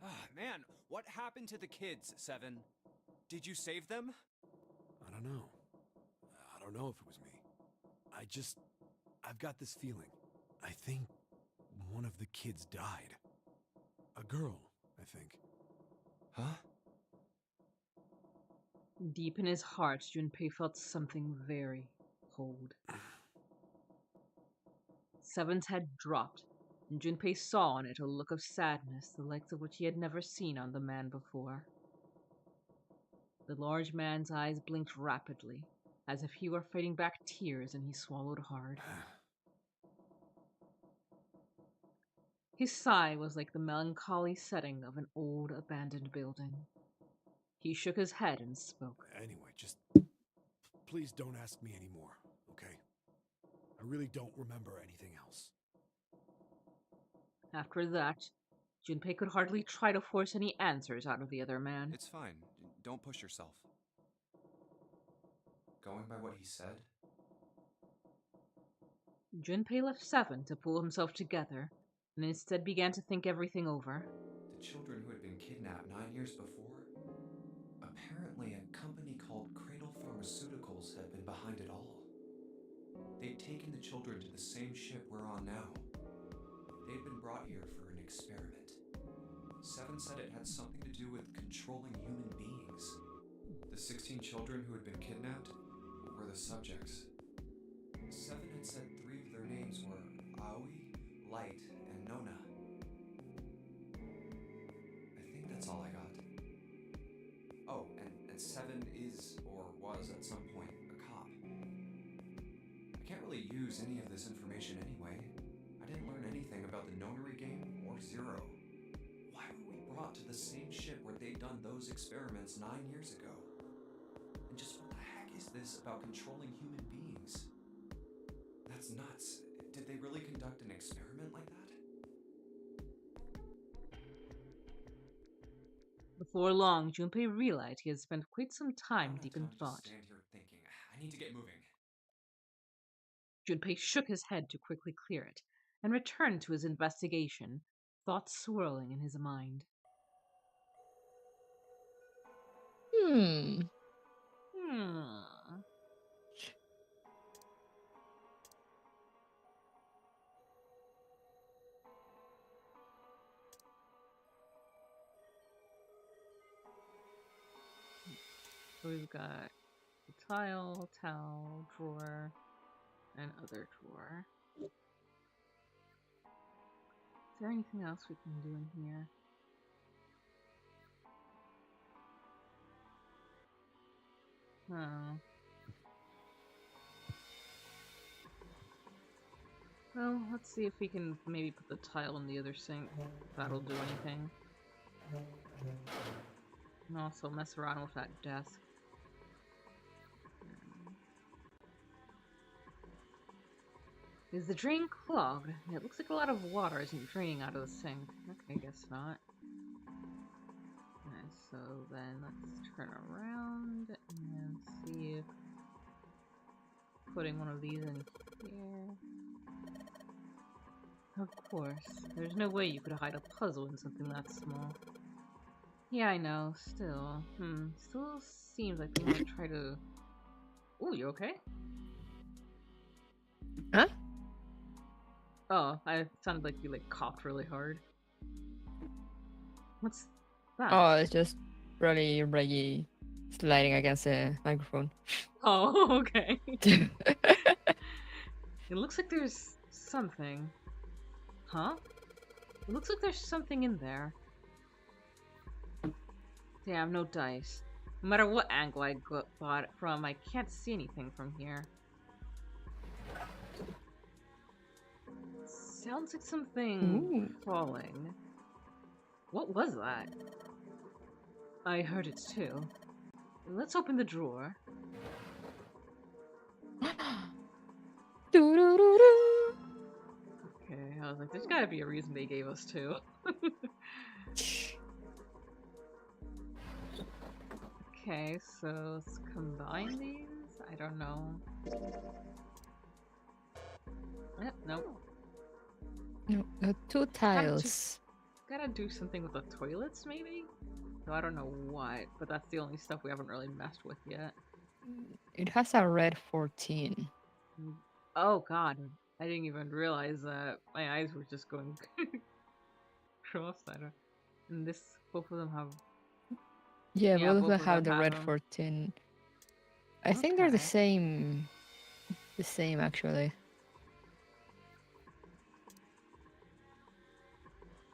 Ah, man, what happened to the kids, Seven? Did you save them? I don't know. I don't know if it was me. I've got this feeling. I think one of the kids died. A girl, I think. Huh? Deep in his heart, Junpei felt something very cold. Seven's head dropped, and Junpei saw on it a look of sadness, the likes of which he had never seen on the man before. The large man's eyes blinked rapidly, as if he were fighting back tears, and he swallowed hard. His sigh was like the melancholy setting of an old, abandoned building. He shook his head and spoke. Anyway, just please don't ask me anymore, okay? I really don't remember anything else. After that, Junpei could hardly try to force any answers out of the other man. It's fine. Don't push yourself. Going by what he said, Junpei left Seven to pull himself together, and instead began to think everything over. the children who had been kidnapped 9 years before, apparently a company called Cradle Pharmaceuticals had been behind it all. They'd taken the children to the same ship we're on now. They'd been brought here for an experiment. Seven said it had something to do with controlling human beings. The 16 children who had been kidnapped were the subjects. Seven had said 3 of their names were Aoi, Light, and Nona. I think that's all I got. Oh, and Seven is, or was at some point, a cop. I can't really use any of this information anyway. I didn't learn anything about the Nonary game or Zero. Why were we brought to the same ship where they'd done those experiments 9 years ago? And just what the heck is this about controlling human beings? That's nuts. Did they really conduct an experiment like that? Before long, Junpei realized he had spent quite some time deep in thought. Stand here thinking. I need to get moving. Junpei shook his head to quickly clear it, and returned to his investigation, thoughts swirling in his mind. Hmm. So we've got the tile, towel, drawer, and other drawer. Is there anything else we can do in here? Oh. Well, let's see if we can maybe put the tile in the other sink. If that'll do anything. And also mess around with that desk. Is the drain clogged? It looks like a lot of water isn't draining out of the sink. Okay, guess not. Alright, so then let's turn around and see if putting one of these in here. Of course, there's no way you could hide a puzzle in something that small. Yeah, I know, still. Still seems like we might try to... Ooh, you okay? Huh? Oh, it sounded like you coughed really hard. What's that? Oh, it's just really, really sliding against the microphone. Oh, okay. It looks like there's something. Huh? It looks like there's something in there. Damn, no dice. No matter what angle I got it from, I can't see anything from here. Sounds like something falling. What was that? I heard it too. Let's open the drawer. Okay, I was like, there's gotta be a reason they gave us two. Okay, so let's combine these? I don't know. Nope. No, 2 tiles. Gotta do something with the toilets, maybe? So I don't know what, but that's the only stuff we haven't really messed with yet. It has a red 14. Oh god, I didn't even realize that. My eyes were just going cross-eyed. And this, both of them have... Yeah, both of them have the red 14. I think they're the same. The same, actually.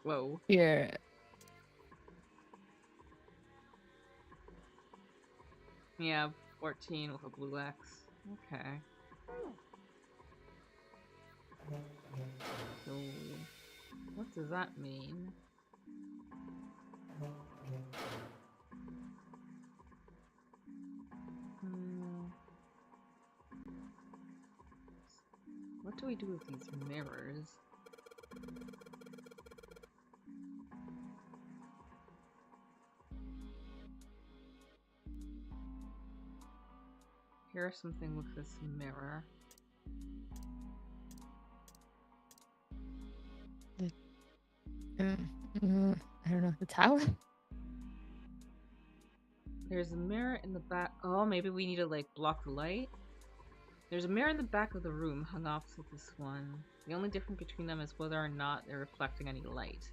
Whoa. Yeah. Yeah, 14 with a blue X. Okay. So, what does that mean? What do we do with these mirrors? Here's something with this mirror. I don't know, the tower? There's a mirror in the back. Oh, maybe we need to block the light? There's a mirror in the back of the room hung opposite this one. The only difference between them is whether or not they're reflecting any light.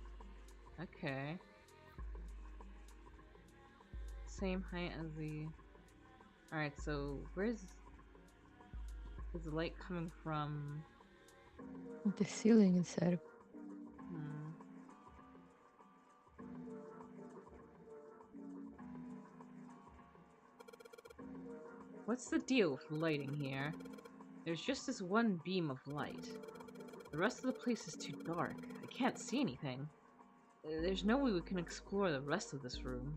Okay. Same height as the... Alright, so where's... Is the light coming from? The ceiling inside. What's the deal with lighting here? There's just this one beam of light. The rest of the place is too dark. I can't see anything. There's no way we can explore the rest of this room.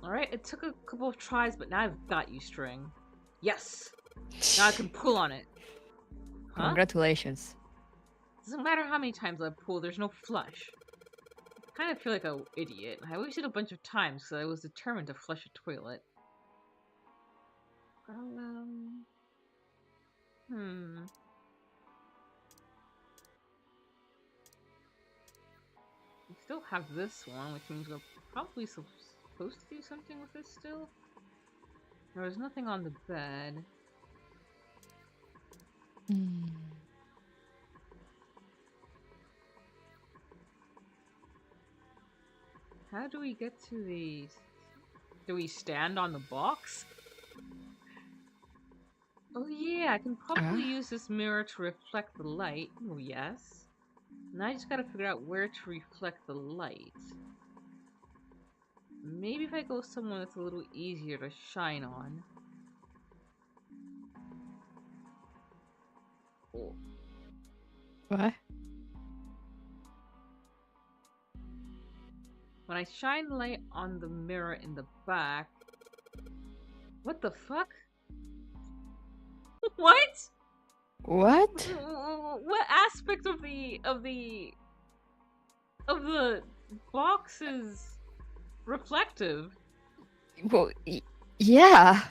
Alright, it took a couple of tries, but now I've got you, String. Yes! Now I can pull on it. Huh? Congratulations. Doesn't matter how many times I pull, there's no flush. I kind of feel like an idiot. I wasted a bunch of times because I was determined to flush a toilet. We still have this one, which means we're probably supposed to do something with this still? There was nothing on the bed. How do we get to the... Do we stand on the box? Oh yeah, I can probably use this mirror to reflect the light. Oh yes. Now I just gotta figure out where to reflect the light. Maybe if I go somewhere that's a little easier to shine on. Oh. What? When I shine light on the mirror in the back... What the fuck? What? What? What aspect of the box is reflective? Well, yeah.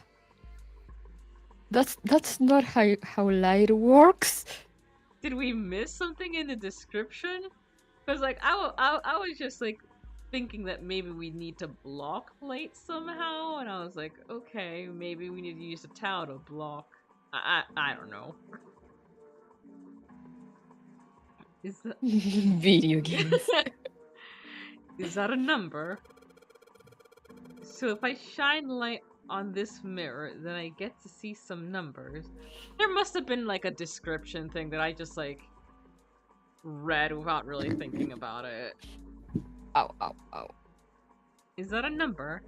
That's not how light works. Did we miss something in the description? Because like I was just like thinking that maybe we need to block light somehow, and I was like, okay, maybe we need to use a towel to block. I don't know. Is that video games? Is that a number? So if I shine light on this mirror, then I get to see some numbers. There must have been like a description thing that I just like read without really thinking about it. Ow, ow, ow. Is that a number?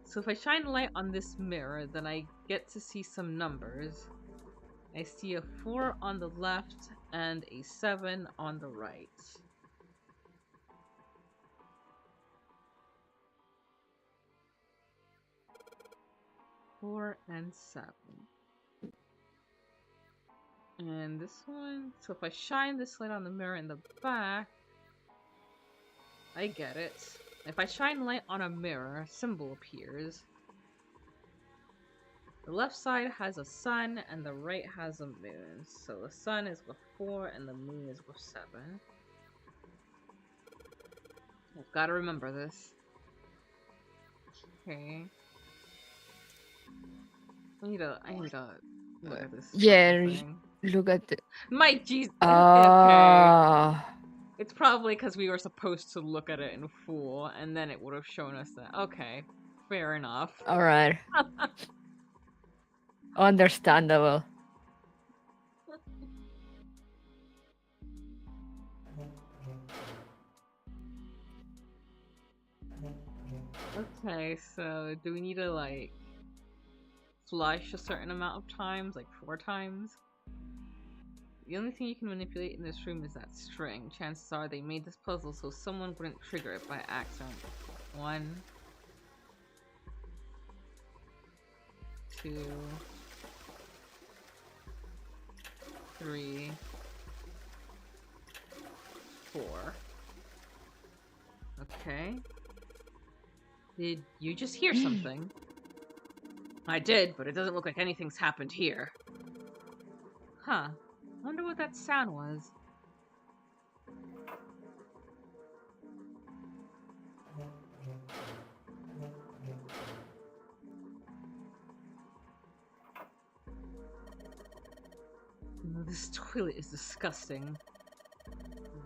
So if I shine light on this mirror, then I get to see some numbers. I see a 4 on the left and a 7 on the right. Four and 7. And this one, so if I shine this light on the mirror in the back, I get it. If I shine light on a mirror, a symbol appears. The left side has a sun and the right has a moon. So the sun is with 4 and the moon is with 7. I've got to remember this. Okay. I need to look at this. Yeah, look at the... My jeez. Okay. It's probably because we were supposed to look at it in full, and then it would have shown us that. Okay, fair enough. Alright. Understandable. Okay, so do we need to, like, flush a certain amount of times? Like 4 times? The only thing you can manipulate in this room is that string. Chances are they made this puzzle so someone wouldn't trigger it by accident. 1, 2, 3, 4. Okay. Did you just hear something? I did, but it doesn't look like anything's happened here. Huh. Wonder what that sound was. This toilet is disgusting.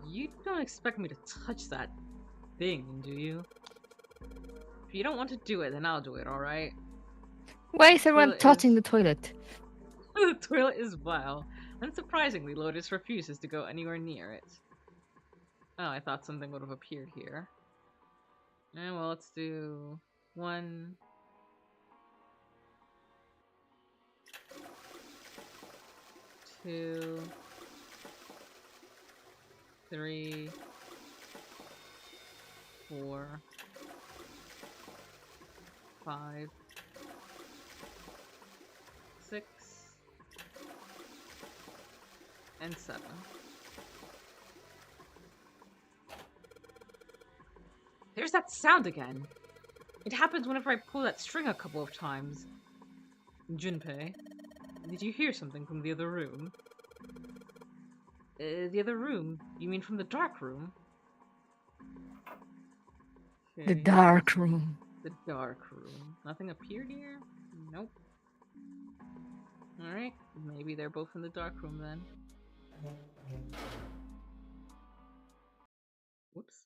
You don't expect me to touch that thing, do you? If you don't want to do it, then I'll do it, alright? Why is everyone touching the toilet? The toilet is vile. Unsurprisingly, Lotus refuses to go anywhere near it. Oh, I thought something would have appeared here. Well, let's do 1... 2... 3... 4... 5... 6... and 7. There's that sound again! It happens whenever I pull that string a couple of times. Junpei, did you hear something from the other room? The other room? You mean from the dark room? Okay. The dark room. The dark room. Nothing appeared here? Nope. Alright, maybe they're both in the dark room then. Whoops.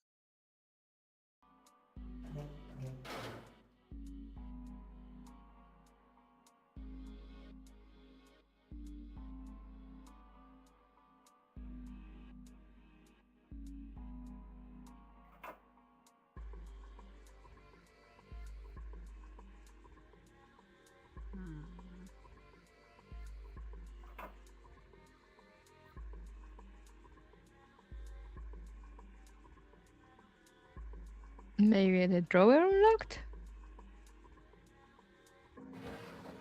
Maybe the drawer unlocked?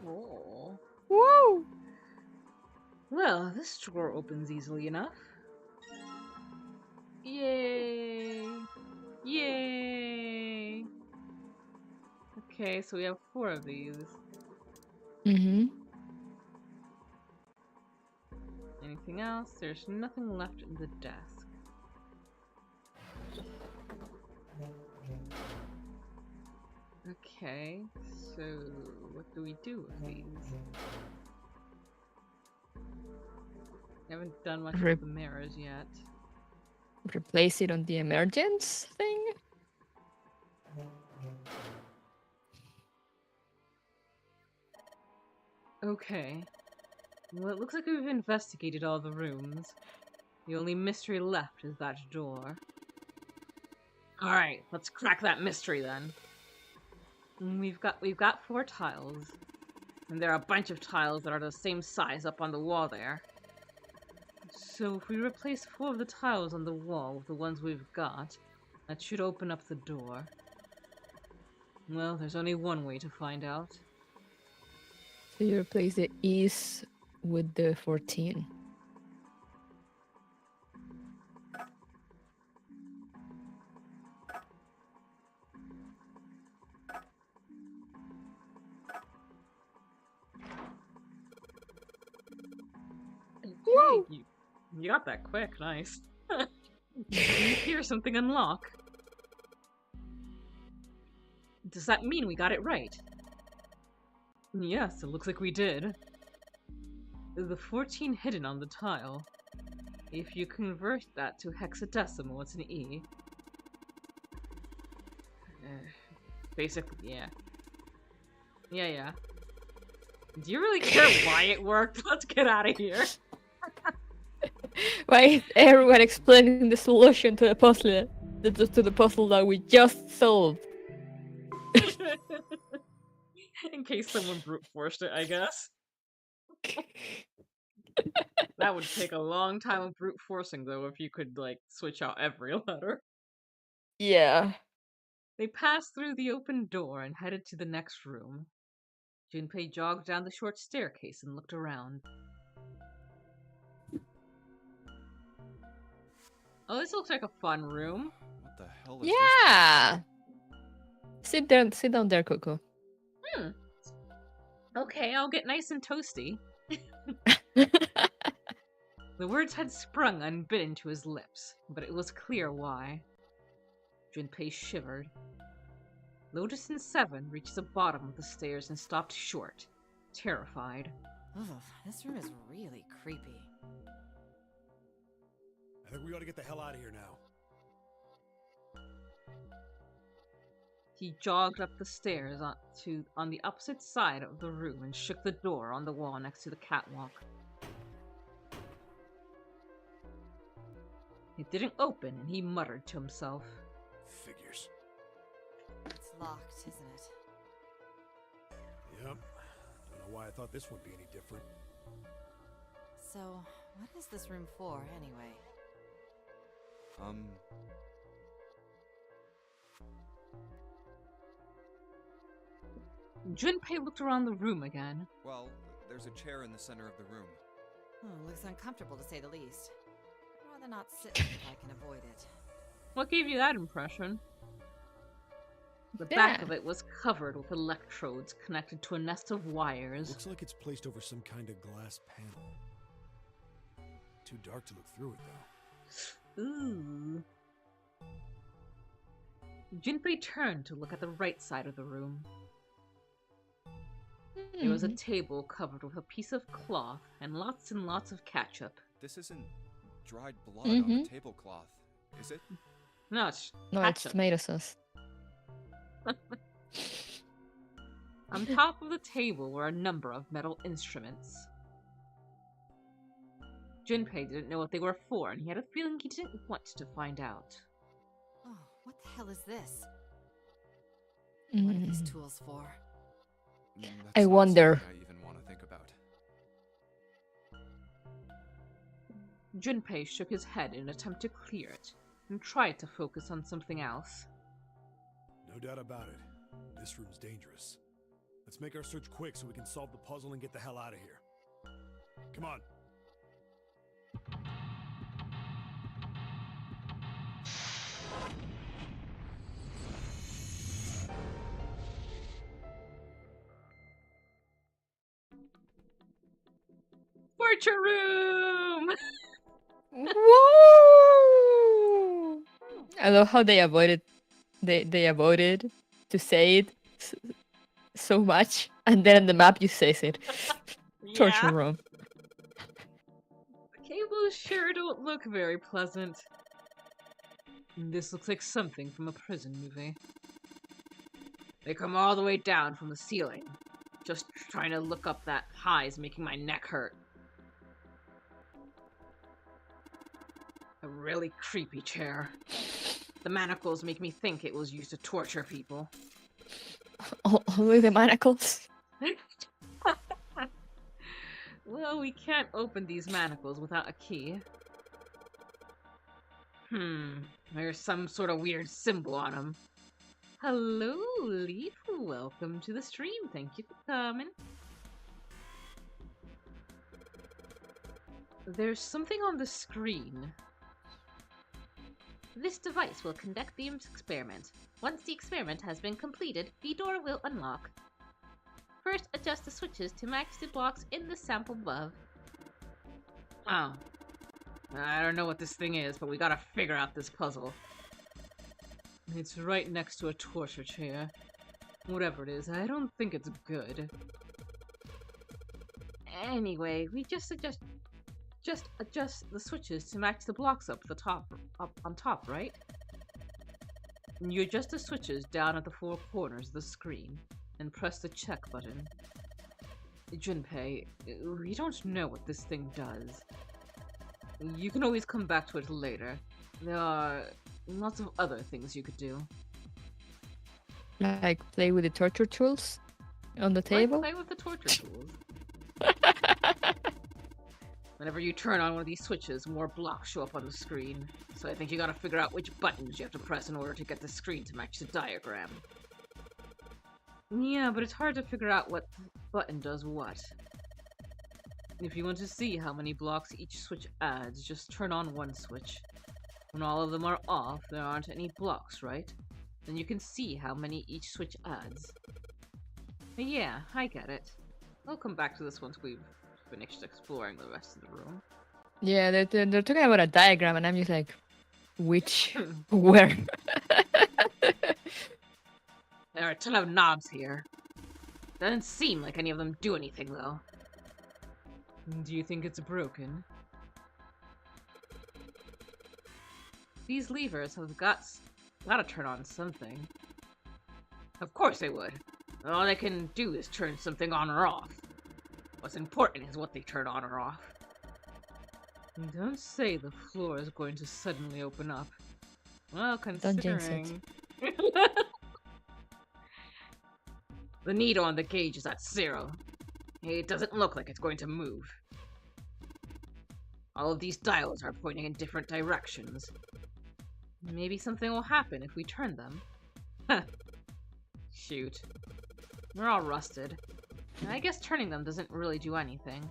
Oh. Whoa! Well, this drawer opens easily enough. Yay! Yay! Okay, so we have 4 of these. Mm-hmm. Anything else? There's nothing left in the desk. Okay, so what do we do with these? Haven't done much with the mirrors yet. Replace it on the emergence thing? Okay. Well, it looks like we've investigated all the rooms. The only mystery left is that door. Alright, let's crack that mystery then. We've got 4 tiles. And there are a bunch of tiles that are the same size up on the wall there. So if we replace 4 of the tiles on the wall with the ones we've got, that should open up the door. Well, there's only one way to find out. So you replace the E's with the 14. Whoa! You got that quick, nice. You hear something unlock. Does that mean we got it right? Yes, it looks like we did. The 14 hidden on the tile. If you convert that to hexadecimal, it's an E. Basically, yeah. Yeah. Do you really care why it worked? Let's get out of here. Why is everyone explaining the solution to the puzzle? To the puzzle that we just solved. In case someone brute forced it, I guess. That would take a long time of brute forcing, though, if you could, like, switch out every letter. Yeah. They passed through the open door and headed to the next room. Junpei jogged down the short staircase and looked around. Oh, this looks like a fun room. What the hell is Yeah! Sit down there, Coco. Okay, I'll get nice and toasty. The words had sprung unbidden to his lips, but it was clear why. Junpei shivered. Lotus and 7 reached the bottom of the stairs and stopped short, terrified. Ugh, this room is really creepy. I think we ought to get the hell out of here now. He jogged up the stairs on the opposite side of the room and shook the door on the wall next to the catwalk. It didn't open, and he muttered to himself. Figures. It's locked, isn't it? Yep. Don't know why I thought this would be any different. So, what is this room for, anyway? Junpei looked around the room again. Well, there's a chair in the center of the room. Oh, looks uncomfortable to say the least. I'd rather not sit if I can avoid it. What gave you that impression? The back of it was covered with electrodes connected to a nest of wires. Looks like it's placed over some kind of glass panel. Too dark to look through it, though. Ooh. Junpei turned to look at the right side of the room. There was a table covered with a piece of cloth and lots of ketchup. This isn't dried blood on the tablecloth, is it? No, it's it's tomato sauce. On top of the table were a number of metal instruments. Junpei didn't know what they were for, and he had a feeling he didn't want to find out. Oh, what the hell is this? What are these tools for? I wonder. I even want to think about. Junpei shook his head in an attempt to clear it, and tried to focus on something else. No doubt about it. This room's dangerous. Let's make our search quick so we can solve the puzzle and get the hell out of here. Come on. Torture room! Whoa! I love how they avoided to say it so much, and then on the map you say it. Torture room. The cables sure don't look very pleasant. This looks like something from a prison movie. They come all the way down from the ceiling. Just trying to look up that high is making my neck hurt. A really creepy chair. The manacles make me think it was used to torture people. Only the manacles? Well, we can't open these manacles without a key. There's some sort of weird symbol on them. Hello, Leaf. Welcome to the stream. Thank you for coming. There's something on the screen. This device will conduct the experiment. Once the experiment has been completed, the door will unlock. First, adjust the switches to match the blocks in the sample above. Oh. I don't know what this thing is, but we gotta figure out this puzzle. It's right next to a torture chair. Whatever it is, I don't think it's good. Anyway, we just adjust the switches to match the blocks up on top, right? And you adjust the switches down at the four corners of the screen and press the check button. Junpei, we don't know what this thing does. You can always come back to it later. There are lots of other things you could do. Like play with the torture tools on the table? Play with the torture tools. Whenever you turn on one of these switches, more blocks show up on the screen. So I think you gotta figure out which buttons you have to press in order to get the screen to match the diagram. Yeah, but it's hard to figure out what button does what. If you want to see how many blocks each switch adds, just turn on one switch. When all of them are off, there aren't any blocks, right? Then you can see how many each switch adds. Yeah, I get it. I'll come back to this once we've finished exploring the rest of the room. Yeah, they're talking about a diagram, and I'm just like, which? Where? There are a ton of knobs here. Doesn't seem like any of them do anything, though. Do you think it's broken? These levers have gotta turn on something. Of course they would. All they can do is turn something on or off. What's important is what they turn on or off. Don't say the floor is going to suddenly open up. Well, considering... The needle on the gauge is at 0. It doesn't look like it's going to move. All of these dials are pointing in different directions. Maybe something will happen if we turn them. Huh. Shoot. They're all rusted. I guess turning them doesn't really do anything.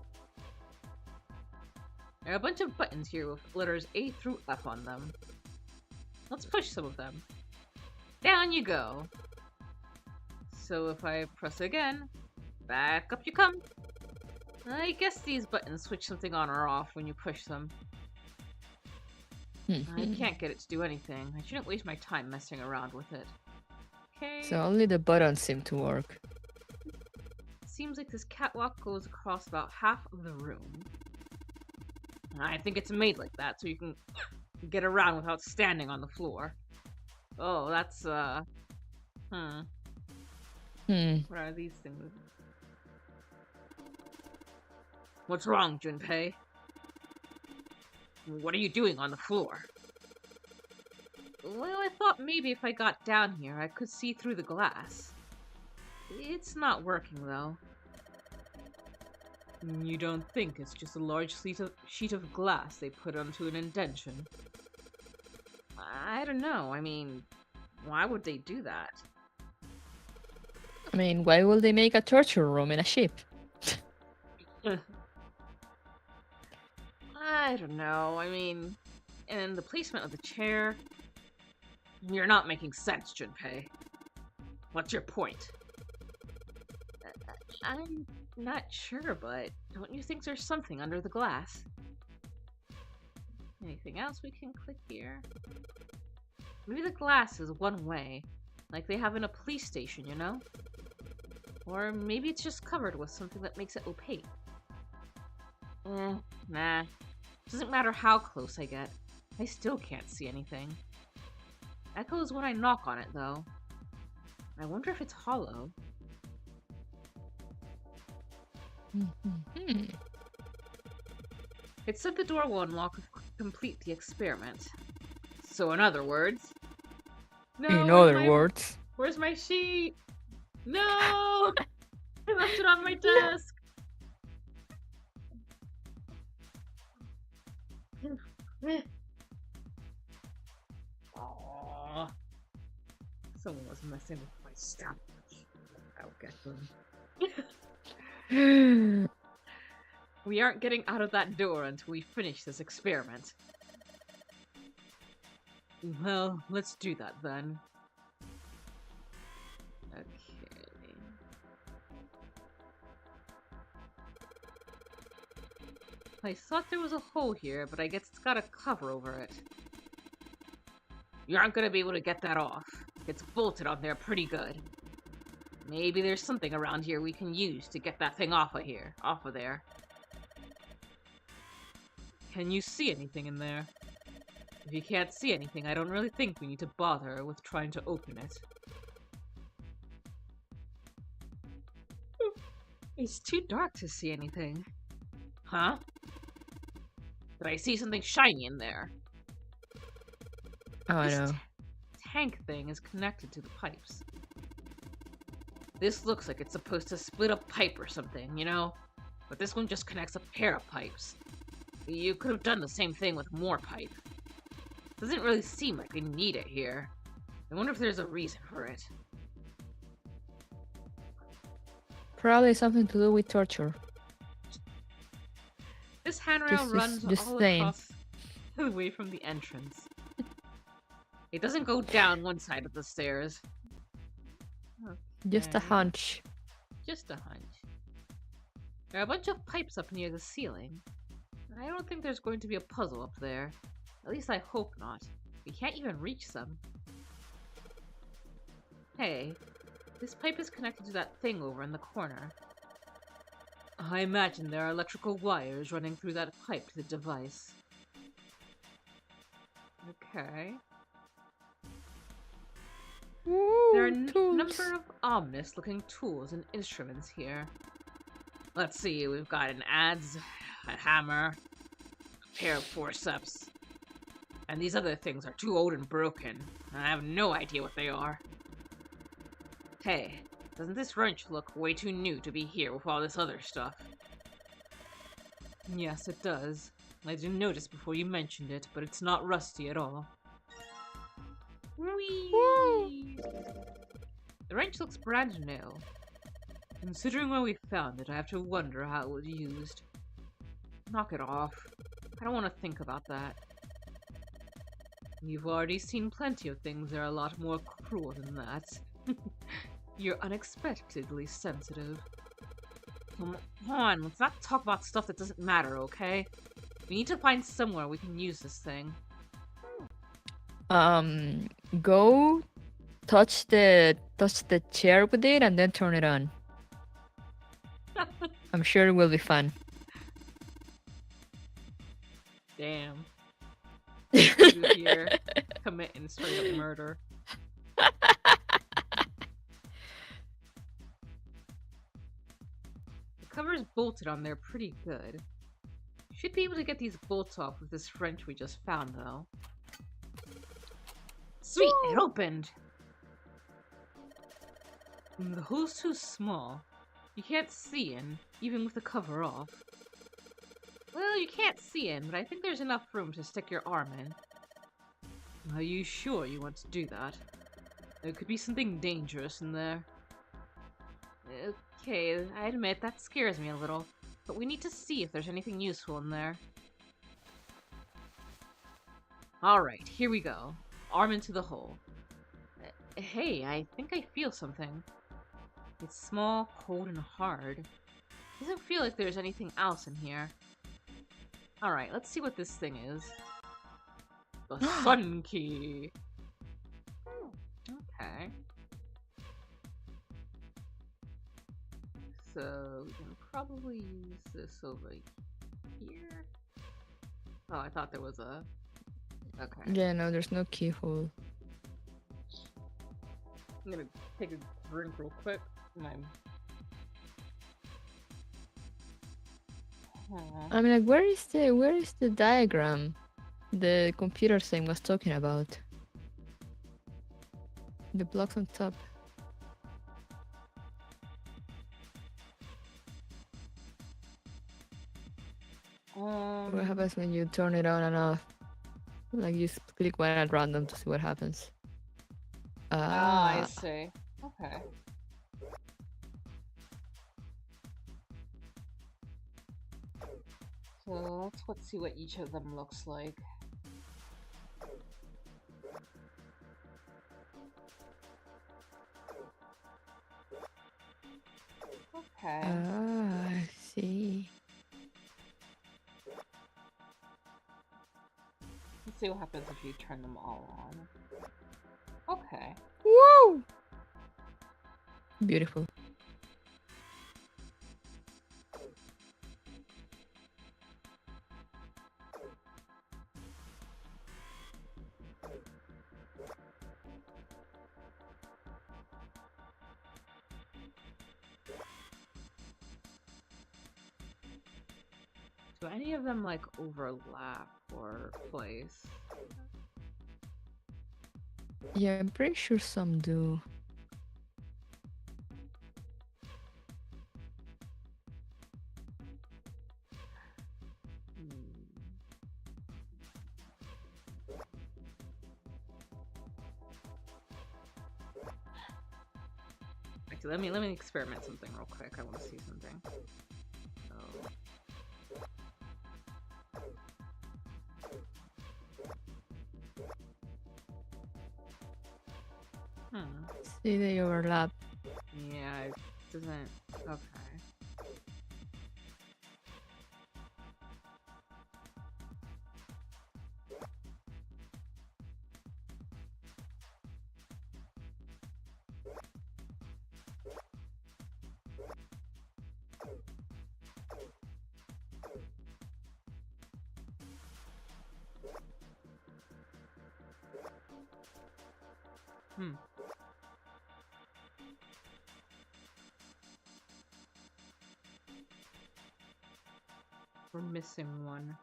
There are a bunch of buttons here with letters A through F on them. Let's push some of them. Down you go. So if I press again, back up you come. I guess these buttons switch something on or off when you push them. I can't get it to do anything. I shouldn't waste my time messing around with it. Okay. So only the buttons seem to work. Seems like this catwalk goes across about half of the room. I think it's made like that so you can get around without standing on the floor. Oh, that's, What are these things? What's wrong, Junpei? What are you doing on the floor? Well, I thought maybe if I got down here, I could see through the glass. It's not working, though. You don't think it's just a large sheet of glass they put onto an indentation? I don't know. I mean, why would they do that? I mean, why would they make a torture room in a ship? I don't know. I mean, and the placement of the chair... You're not making sense, Junpei. What's your point? I'm not sure, but don't you think there's something under the glass? Anything else we can click here? Maybe the glass is one way, like they have in a police station, you know? Or maybe it's just covered with something that makes it opaque. Nah. Doesn't matter how close I get. I still can't see anything. Echoes when I knock on it, though. I wonder if it's hollow. It said the door will unlock if we complete the experiment. So in other words... No, in other words... Where's my sheet? No! I left it on my desk! Aww. Someone was messing with my stuff. I'll get them. We aren't getting out of that door until we finish this experiment. Well, let's do that then. Okay. I thought there was a hole here, but I guess it's got a cover over it. You aren't gonna be able to get that off. It's bolted on there pretty good. Maybe there's something around here we can use to get that thing off of there. Can you see anything in there? If you can't see anything, I don't really think we need to bother with trying to open it. It's too dark to see anything. Huh? But I see something shiny in there. Oh, I know. Tank thing is connected to the pipes. This looks like it's supposed to split a pipe or something, you know? But this one just connects a pair of pipes. You could have done the same thing with more pipe. Doesn't really seem like we need it here. I wonder if there's a reason for it. Probably something to do with torture. This handrail runs all across away from the entrance. It doesn't go down one side of the stairs. Okay. Just a hunch. Just a hunch. There are a bunch of pipes up near the ceiling. I don't think there's going to be a puzzle up there. At least I hope not. We can't even reach them. Hey, this pipe is connected to that thing over in the corner. I imagine there are electrical wires running through that pipe to the device. Okay. Ooh, There are a tools. number of ominous-looking tools and instruments here. Let's see, we've got an adze, a hammer, a pair of forceps, and these other things are too old and broken, and I have no idea what they are. Hey, doesn't this wrench look way too new to be here with all this other stuff? Yes, it does. I didn't notice before you mentioned it, but it's not rusty at all. Whee! The wrench looks brand new. Considering where we found it, I have to wonder how it was used. Knock it off. I don't want to think about that. You've already seen plenty of things that are a lot more cruel than that. You're unexpectedly sensitive. Come on, let's not talk about stuff that doesn't matter, okay? We need to find somewhere we can use this thing. Go touch the chair with it and then turn it on. I'm sure it will be fun. Damn. You here committing straight up murder. The cover's bolted on there pretty good. Should be able to get these bolts off with this wrench we just found, though. Sweet, it opened! The hole's too small. You can't see in, even with the cover off. Well, you can't see in, but I think there's enough room to stick your arm in. Are you sure you want to do that? There could be something dangerous in there. Okay, I admit that scares me a little, but we need to see if there's anything useful in there. Alright, here we go. Arm into the hole. Hey, I think I feel something. It's small, cold, and hard. Doesn't feel like there's anything else in here. Alright, let's see what this thing is. The Sun Key! Okay. So, we can probably use this over here. Oh, I thought there was a... Okay. Yeah, no, there's no keyhole. I'm gonna take a drink real quick. I mean, like, where is the diagram the computer thing was talking about? The blocks on top. What happens when you turn it on and off? Like, you click one at random to see what happens. I see. Okay. So let's see what each of them looks like. Okay. I see. Let's see what happens if you turn them all on. Okay. Whoa! Beautiful. Do any of them, like, overlap or place? Yeah, I'm pretty sure some do. Actually, let me experiment something real quick. I want to see something. See, they overlap. Yeah, it doesn't... Okay. We're missing one.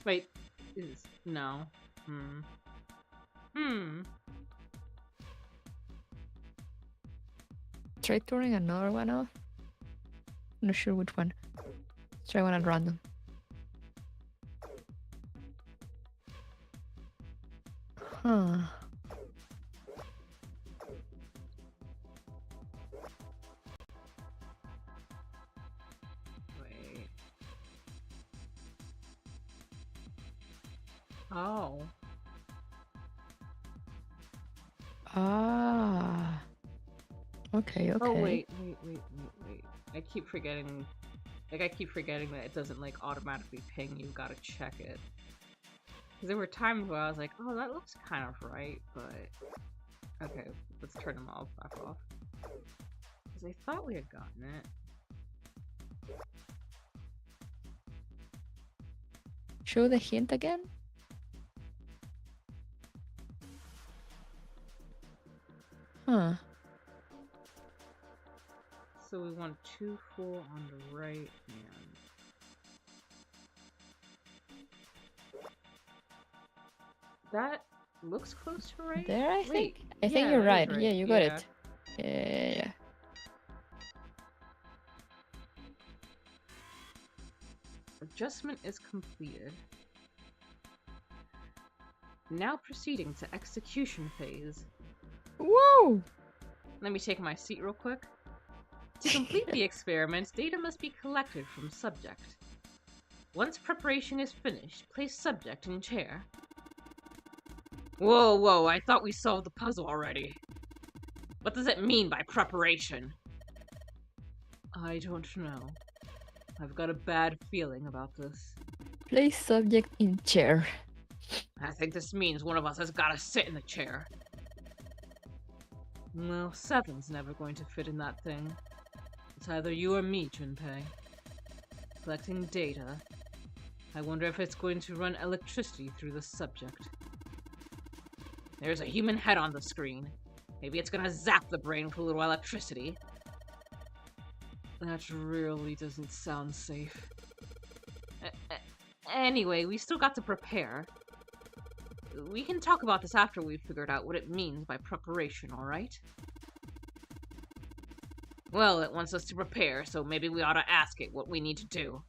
Wait, no. Try turning another one off. I'm not sure which one. Let's try one at random. Huh. Wait. Oh. Ah. Okay. Oh wait. I keep forgetting. Like I keep forgetting that it doesn't like automatically ping. You gotta check it. Because there were times where I was like, "Oh, that looks kind of right," but okay, let's turn them all back off. Because I thought we had gotten it. Show the hint again. Huh. So we want 2 full on the right hand. That looks close to right. There, I think. I think you're right. Yeah, you got it. Yeah. Adjustment is completed. Now proceeding to execution phase. Whoa! Let me take my seat real quick. To complete the experiment, data must be collected from subject. Once preparation is finished, place subject in chair. Whoa, I thought we solved the puzzle already. What does it mean by preparation? I don't know. I've got a bad feeling about this. Place subject in chair. I think this means one of us has gotta sit in the chair. Well, 7's never going to fit in that thing. It's either you or me, Junpei. Collecting data. I wonder if it's going to run electricity through the subject. There's a human head on the screen. Maybe it's gonna zap the brain with a little electricity. That really doesn't sound safe. Anyway, we still got to prepare. We can talk about this after we've figured out what it means by preparation, alright? Well, it wants us to prepare, so maybe we ought to ask it what we need to do.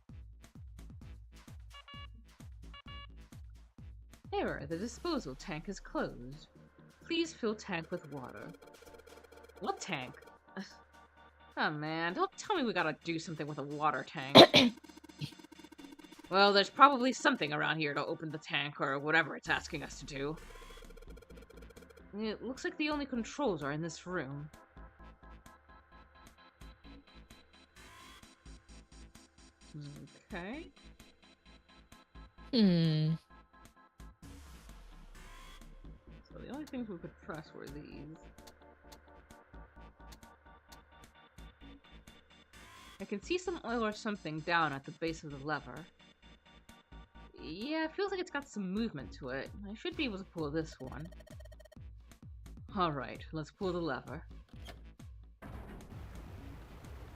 Error, the disposal tank is closed. Please fill tank with water. What tank? Oh man, don't tell me we gotta do something with a water tank. Well, there's probably something around here to open the tank or whatever it's asking us to do. It looks like the only controls are in this room. Okay. So the only things we could press were these. I can see some oil or something down at the base of the lever. Yeah, it feels like it's got some movement to it. I should be able to pull this one. Alright, let's pull the lever.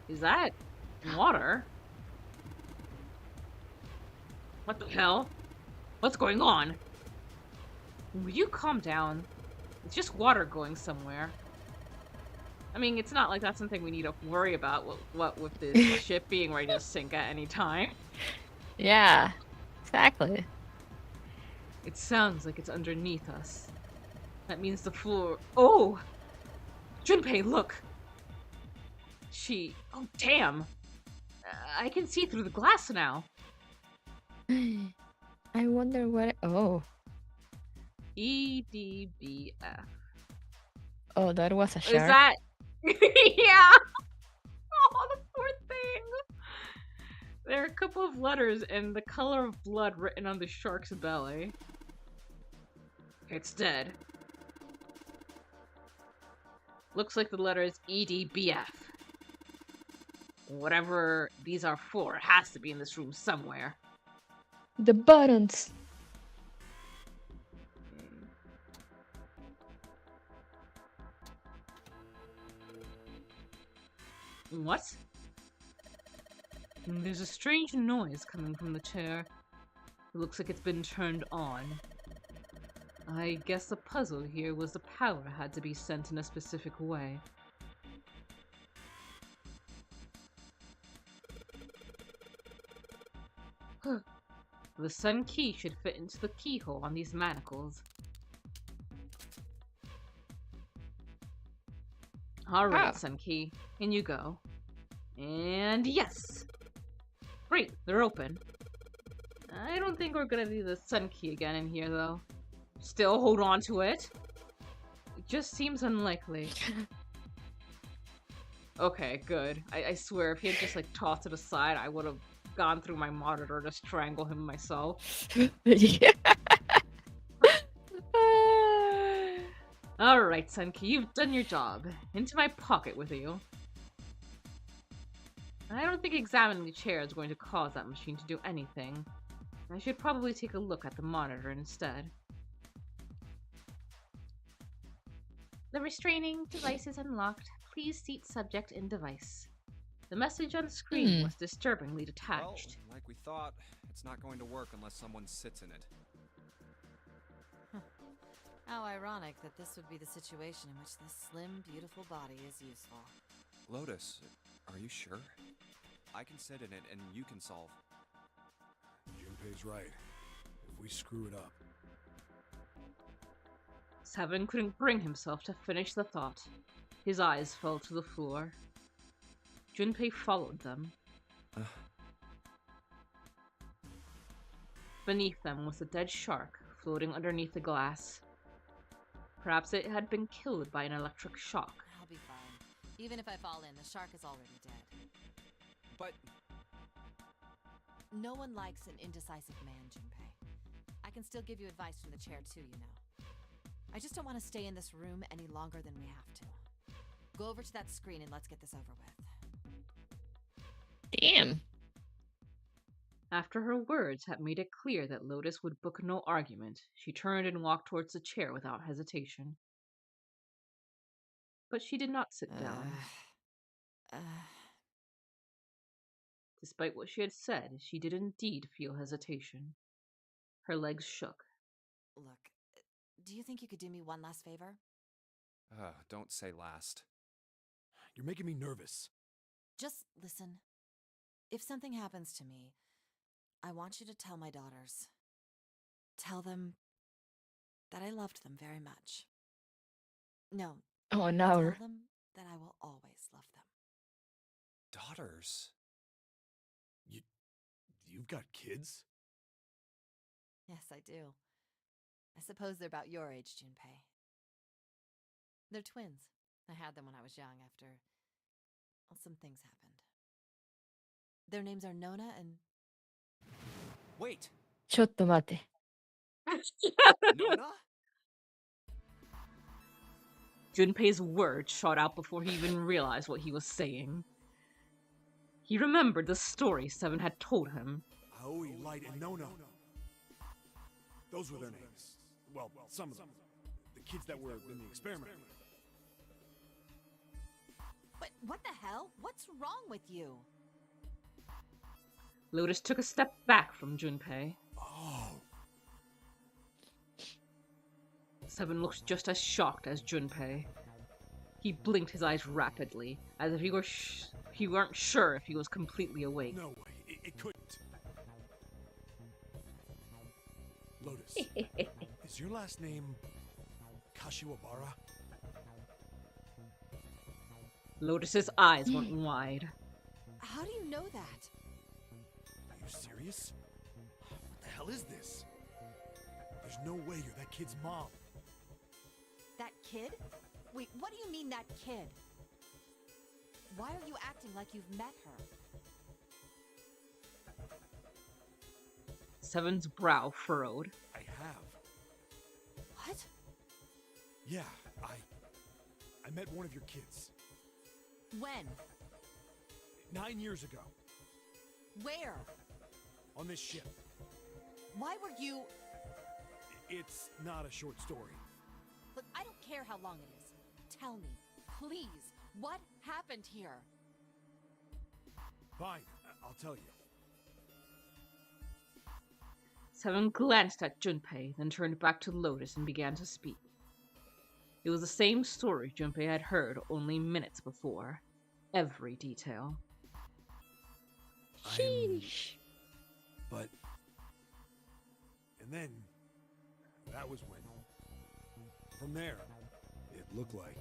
Is that water? What the hell? What's going on? Will you calm down? It's just water going somewhere. I mean, it's not like that's something we need to worry about, what with this ship being ready to sink at any time. Yeah, exactly. It sounds like it's underneath us. That means the floor... Oh! Junpei, look! Oh, damn! I can see through the glass now. I wonder what... Oh. EDBF. Oh, that was a shark. Is that... Yeah! Oh, the poor thing! there are a couple of letters and the color of blood written on the shark's belly. It's dead. Looks like the letter is EDBF. Whatever these are for, it has to be in this room somewhere. The buttons. What? There's a strange noise coming from the chair. It looks like it's been turned on. I guess the puzzle here was the power had to be sent in a specific way. The sun key should fit into the keyhole on these manacles. Alright, sun key. In you go. And yes! Great, they're open. I don't think we're gonna need the sun key again in here, though. Still hold on to it. It just seems unlikely. Okay, good. I swear, if he had just, like, tossed it aside, I would have gone through my monitor to strangle him myself. Yeah. Alright, Sunki, you've done your job. Into my pocket with you. I don't think examining the chair is going to cause that machine to do anything. I should probably take a look at the monitor instead. The restraining device is unlocked. Please seat subject in device. The message on screen was disturbingly detached. Well, like we thought, it's not going to work unless someone sits in it. How ironic that this would be the situation in which this slim, beautiful body is useful. Lotus, are you sure? I can sit in it and you can solve. Junpei's right. If we screw it up... Seven couldn't bring himself to finish the thought. His eyes fell to the floor. Junpei followed them. Beneath them was a dead shark floating underneath the glass. Perhaps it had been killed by an electric shock. I'll be fine. Even if I fall in, the shark is already dead. But... No one likes an indecisive man, Junpei. I can still give you advice from the chair too, you know. I just don't want to stay in this room any longer than we have to. Go over to that screen and let's get this over with. Damn. After her words had made it clear that Lotus would book no argument, she turned and walked towards the chair without hesitation. But she did not sit down. Despite what she had said, she did indeed feel hesitation. Her legs shook. Look, do you think you could do me one last favor? Don't say last. You're making me nervous. Just listen. If something happens to me, I want you to tell my daughters. Tell them that I loved them very much. No. Oh, an hour. Tell them that I will always love them. Daughters? You've got kids? Yes, I do. I suppose they're about your age, Junpei. They're twins. I had them when I was young after... well, some things happened. Their names are Nona and... Wait! ちょっと待って. Nona? Junpei's words shot out before he even realized what he was saying. He remembered the story Seven had told him. Aoi, Light, and Nona. Those were their names. Well, some of them. The kids that were in the experiment. But what the hell? What's wrong with you? Lotus took a step back from Junpei. Oh. Seven looked just as shocked as Junpei. He blinked his eyes rapidly, as if he weren't sure if he was completely awake. No way, it couldn't. Lotus, is your last name Kashiwabara? Lotus's eyes went wide. How do you know that? Are you serious? What the hell is this? There's no way you're that kid's mom. That kid? Wait, what do you mean that kid? Why are you acting like you've met her? Seven's brow furrowed. I have. What? Yeah, I met one of your kids. When? 9 years ago. Where? On this ship. Why were you... It's not a short story. Look, I don't care how long it is. Tell me, please, what happened here? Fine, I'll tell you. Seven glanced at Junpei, then turned back to Lotus and began to speak. It was the same story Junpei had heard only minutes before. Every detail. Sheesh. But... And then... That was when... From there, it looked like...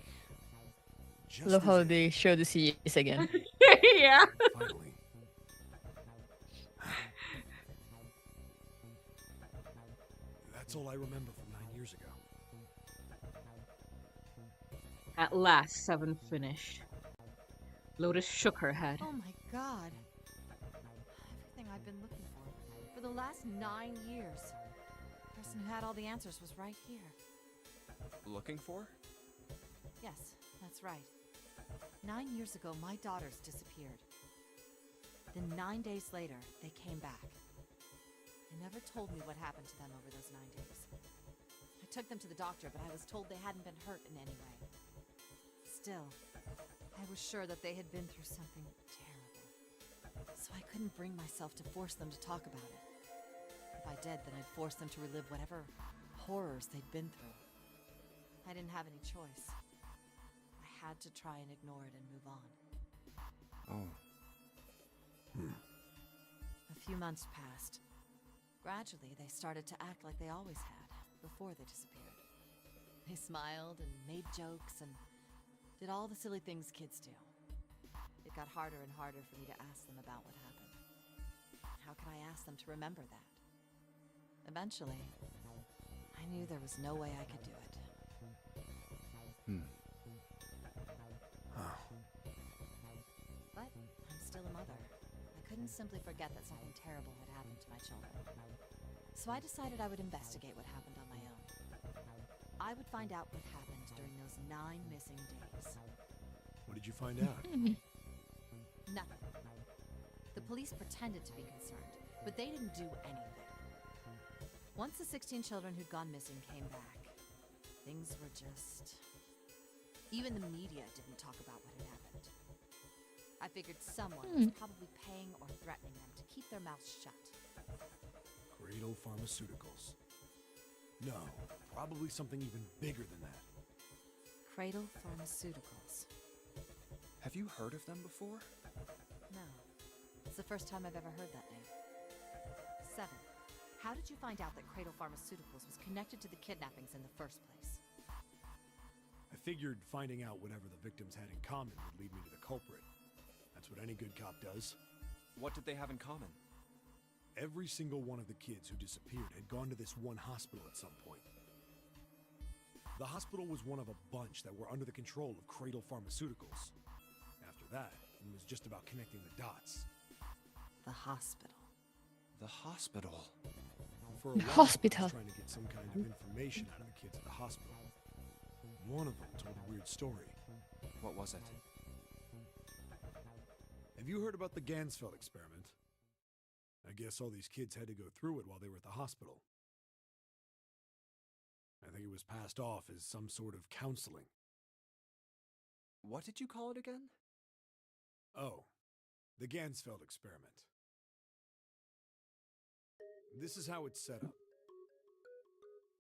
Just Love how they show the CEs again. Yeah. Finally. That's all I remember from 9 years ago. At last, Seven finished. Lotus shook her head. Oh my god. Everything I've been looking for the last 9 years. The person who had all the answers was right here. Looking for? Yes, that's right. 9 years ago, my daughters disappeared. Then 9 days later, they came back. They never told me what happened to them over those 9 days. I took them to the doctor, but I was told they hadn't been hurt in any way. Still, I was sure that they had been through something terrible. So I couldn't bring myself to force them to talk about it. If I did, then I'd force them to relive whatever horrors they'd been through. I didn't have any choice. I had to try and ignore it and move on. Oh. A few months passed. Gradually, they started to act like they always had, before they disappeared. They smiled and made jokes and did all the silly things kids do. It got harder and harder for me to ask them about what happened. How could I ask them to remember that? Eventually, I knew there was no way I could do it. But I'm still a mother. I couldn't simply forget that something terrible had happened to my children. So I decided I would investigate what happened on my own. I would find out what happened during those 9 missing days. What did you find out? Nothing. The police pretended to be concerned, but they didn't do anything. Once the 16 children who'd gone missing came back, things were just... Even the media didn't talk about what had happened. I figured someone was probably paying or threatening them to keep their mouths shut. Cradle Pharmaceuticals. No, probably something even bigger than that. Cradle Pharmaceuticals. Have you heard of them before? No. It's the first time I've ever heard that name. 7. How did you find out that Cradle Pharmaceuticals was connected to the kidnappings in the first place? I figured finding out whatever the victims had in common would lead me to the culprit. That's what any good cop does. What did they have in common? Every single one of the kids who disappeared had gone to this one hospital at some point. The hospital was one of a bunch that were under the control of Cradle Pharmaceuticals. After that, it was just about connecting the dots. The hospital. The hospital? For a while, Hospital. I was trying to get some kind of information out of the kids at the hospital. One of them told a weird story. What was it? Have you heard about the Gansfeld experiment? I guess all these kids had to go through it while they were at the hospital. I think it was passed off as some sort of counseling. What did you call it again? Oh, the Gansfeld experiment. This is how it's set up.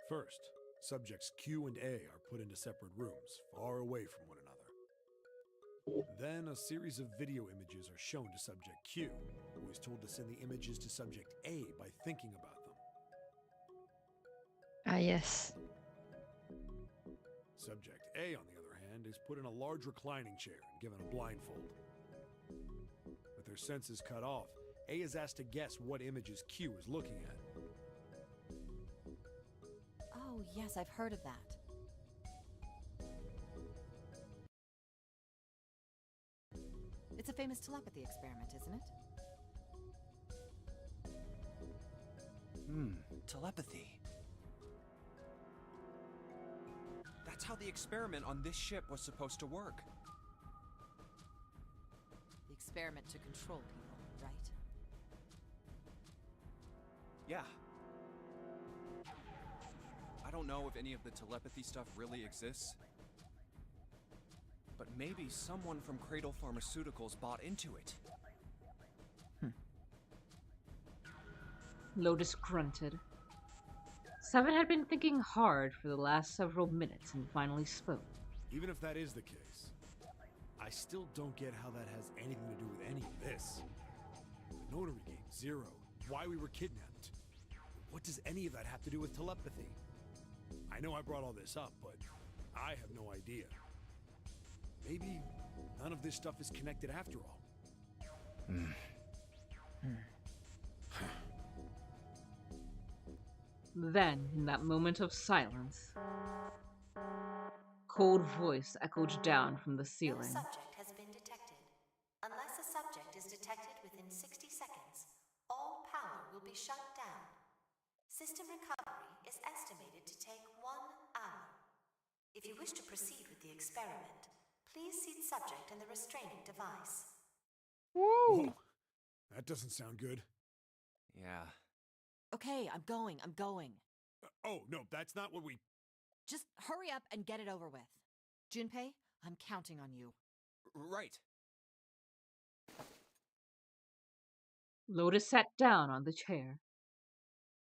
First, subjects Q and A are put into separate rooms, far away from one another. Then a series of video images are shown to subject Q, who is told to send the images to subject A by thinking about them. Ah, yes. Subject A, on the other hand, is put in a large reclining chair and given a blindfold. With their senses cut off, A is asked to guess what images Q is looking at. Oh, yes, I've heard of that. It's a famous telepathy experiment, isn't it? Telepathy. That's how the experiment on this ship was supposed to work. The experiment to control people, right? Yeah. I don't know if any of the telepathy stuff really exists. But maybe someone from Cradle Pharmaceuticals bought into it. Lotus grunted. Seven had been thinking hard for the last several minutes and finally spoke. Even if that is the case, I still don't get how that has anything to do with any of this. The notary game, Zero, why we were kidnapped. What does any of that have to do with telepathy? I know I brought all this up, but I have no idea. Maybe none of this stuff is connected after all. Then, in that moment of silence, cold voice echoed down from the ceiling. No subject has been detected. Unless a subject is detected within 60 seconds, all power will be shut down. System recovery is estimated to take 1 hour. If you wish to proceed with the experiment, please seat subject in the restraining device. Whoa! That doesn't sound good. Yeah. Okay, I'm going. Oh, no, that's not what we... Just hurry up and get it over with. Junpei, I'm counting on you. Right. Lotus sat down on the chair.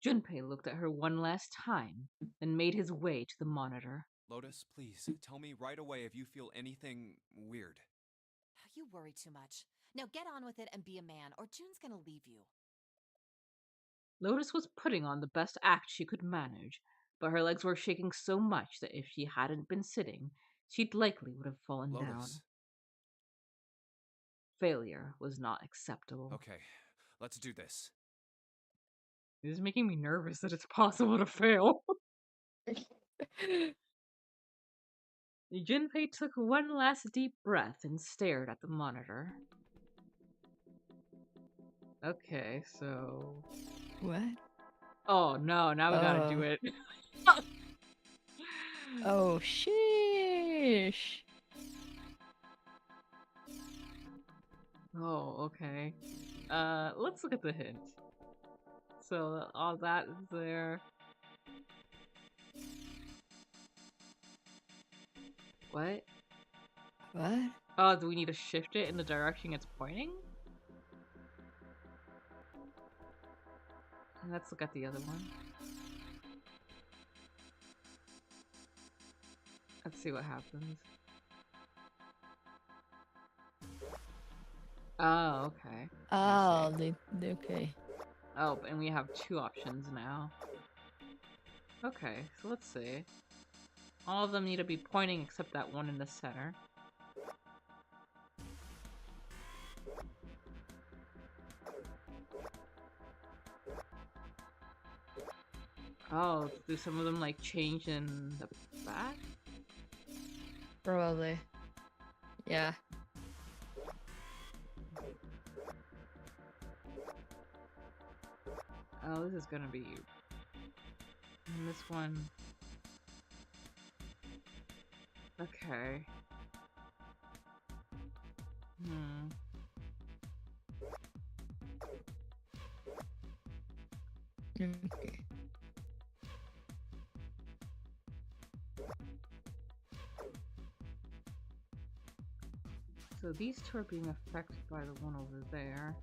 Junpei looked at her one last time, then made his way to the monitor. Lotus, please, tell me right away if you feel anything weird. You worry too much. Now get on with it and be a man, or June's gonna leave you. Lotus was putting on the best act she could manage, but her legs were shaking so much that if she hadn't been sitting, she'd likely would have fallen down. Failure was not acceptable. Okay, let's do this. It is making me nervous that it's possible to fail. Junpei took one last deep breath and stared at the monitor. Okay, so... What? Oh no, now we gotta do it. Oh, sheesh. Oh, okay. Let's look at the hint. So, all that is there. What? What? Oh, do we need to shift it in the direction it's pointing? Let's look at the other one. Let's see what happens. Oh, okay. Oh, okay. Oh, and we have 2 options now. Okay, so let's see. All of them need to be pointing except that one in the center. Oh, do some of them like change in the back? Probably. Yeah. Oh, this is gonna be... And this one... Okay. Okay. So these 2 are being affected by the one over there.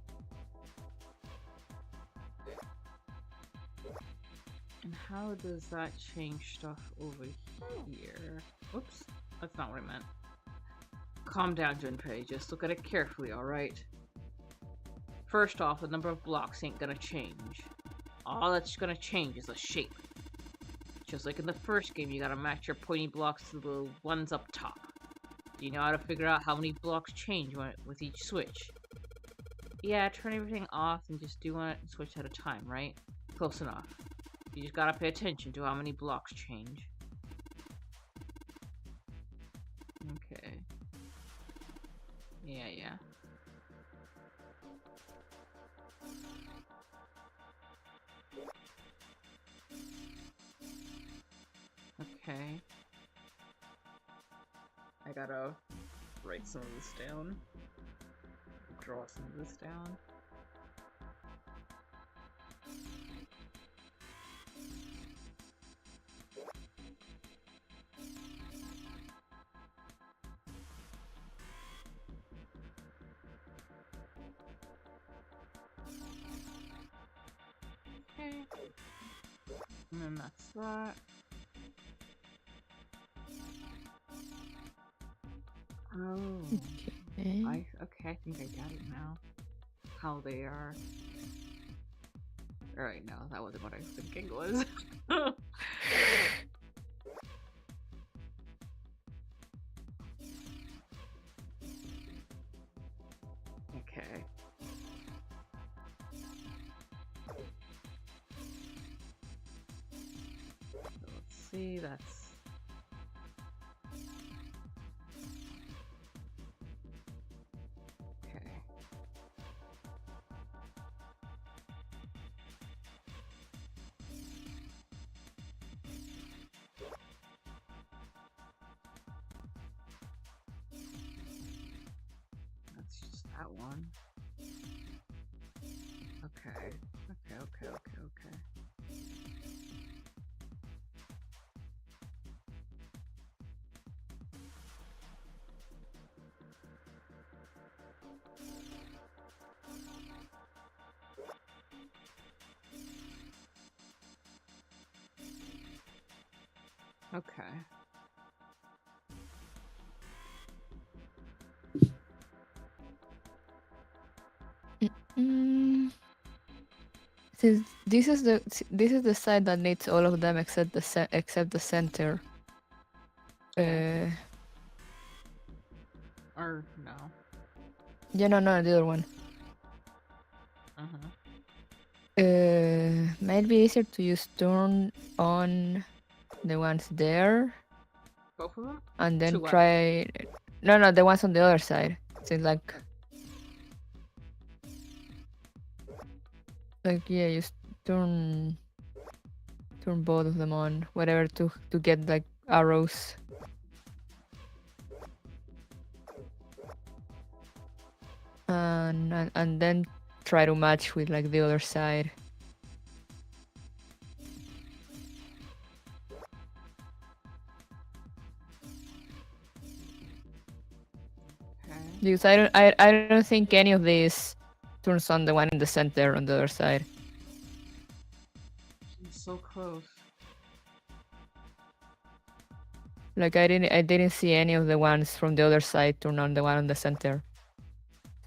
And how does that change stuff over here? Whoops, that's not what I meant. Calm down, Junpei. Just look at it carefully, alright? First off, the number of blocks ain't gonna change. All that's gonna change is the shape. Just like in the first game, you gotta match your pointy blocks to the ones up top. Do you know how to figure out how many blocks change with each switch? Yeah, turn everything off and just do one switch at a time, right? Close enough. You just gotta pay attention to how many blocks change. Okay. Yeah. Okay. I gotta write some of this down. Draw some of this down. Okay. And then that's that. Oh. Okay. I think I got it now. How they are. Alright, no, that wasn't what I was thinking was. Okay. So let's see, that's... Okay. That's just that one. Okay. Okay. Okay. Since this is the side that needs all of them except the center. Or no. Yeah, no, the other one. Might be easier to just turn on the ones there. Both of them? And then try... No, the ones on the other side. Seems like... yeah, just turn both of them on. Whatever to get like arrows. And then try to match with like the other side. Because I don't think any of these turns on the one in the center on the other side. It's so close. Like I didn't see any of the ones from the other side turn on the one on the center.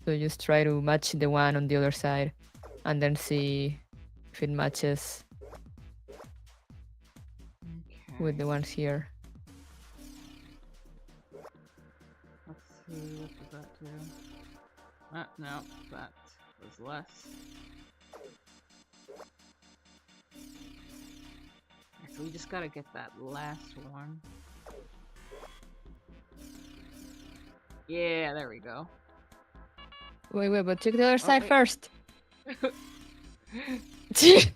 So just try to match the one on the other side and then see if it matches with the ones here. Let's see, what does that do? No, that was less. So we just gotta get that last one. Yeah, there we go. Wait, but check the other side first. Check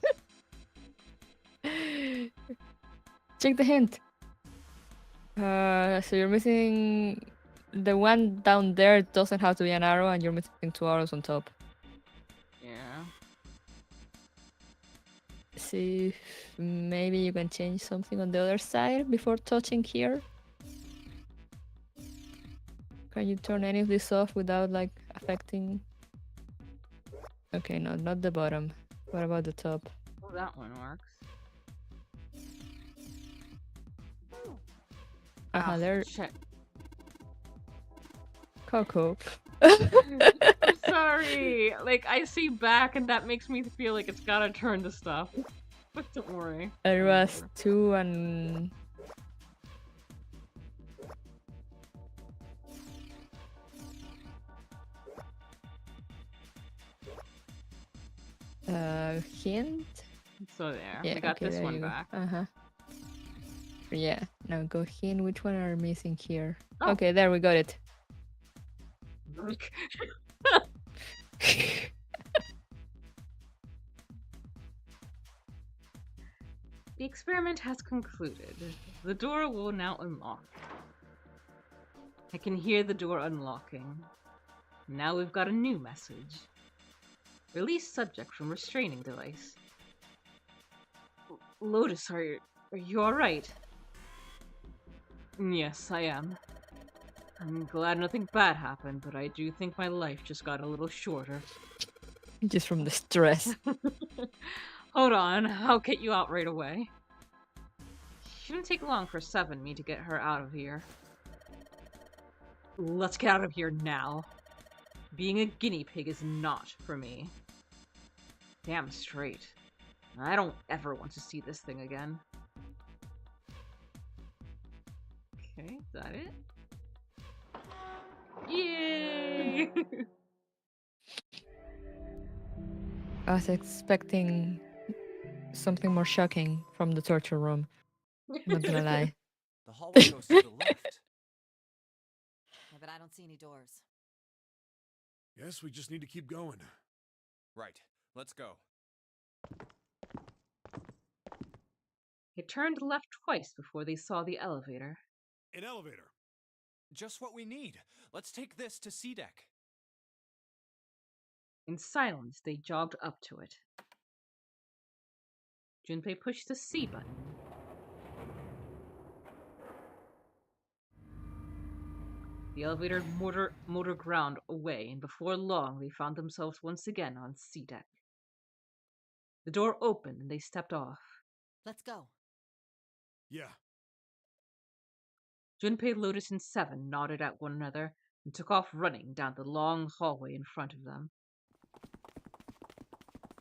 the hint. So you're missing the one down there. It doesn't have to be an arrow, and you're missing 2 arrows on top. Yeah. See if maybe you can change something on the other side before touching here. Can you turn any of this off without like affecting? Okay, no, not the bottom. What about the top? Oh, that one works. There. Shit. Coco. I'm sorry. Like, I see back and that makes me feel like it's gotta turn to stuff. But don't worry. There was 2 and... hint? So there. Yeah, we got okay, this one back. Yeah, now go hint. Which one are missing here? Oh. Okay, there we got it. experiment has concluded. The door will now unlock. I can hear the door unlocking. Now we've got a new message. Release subject from restraining device. Lotus, are you alright? Yes, I am. I'm glad nothing bad happened, but I do think my life just got a little shorter. Just from the stress. Hold on, I'll get you out right away. Shouldn't take long for Seven me to get her out of here. Let's get out of here now. Being a guinea pig is not for me. Damn straight. I don't ever want to see this thing again. Okay, is that it? Yay! I was expecting something more shocking from the torture room. Not gonna lie. The hallway goes to the left. Yeah, but I don't see any doors. Guess we just need to keep going. Right, let's go. They turned left twice before they saw the elevator. An elevator. Just what we need. Let's take this to C deck. In silence, they jogged up to it. Junpei pushed the C button. The elevator motor ground away, and before long they found themselves once again on C deck. The door opened and they stepped off. Let's go. Yeah. Junpei, Lotus, and Seven nodded at one another and took off running down the long hallway in front of them.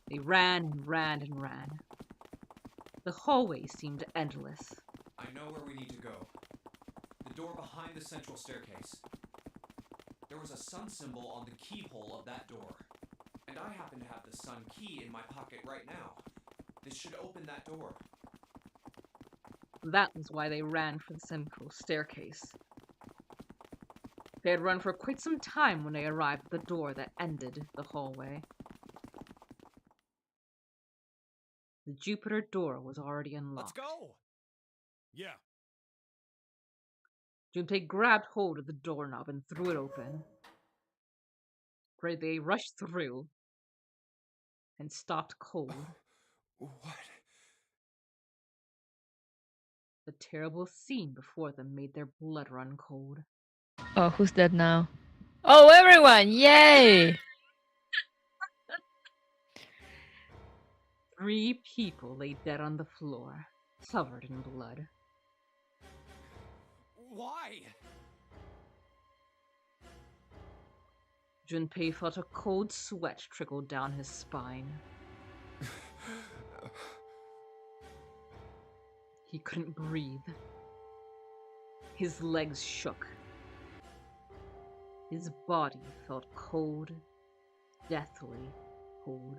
They ran and ran and ran. The hallway seemed endless. I know where we need to go. The door behind the central staircase. There was a sun symbol on the keyhole of that door. And I happen to have the sun key in my pocket right now. This should open that door. That was why they ran for the central staircase. They had run for quite some time when they arrived at the door that ended the hallway. The Jupiter door was already unlocked. Let's go! Yeah. Junpei grabbed hold of the doorknob and threw it open. Where they rushed through and stopped cold. What? The terrible scene before them made their blood run cold. Oh, who's dead now? Oh, everyone! Yay! 3 people lay dead on the floor, covered in blood. Why? Junpei felt a cold sweat trickle down his spine. He couldn't breathe. His legs shook. His body felt cold, deathly cold.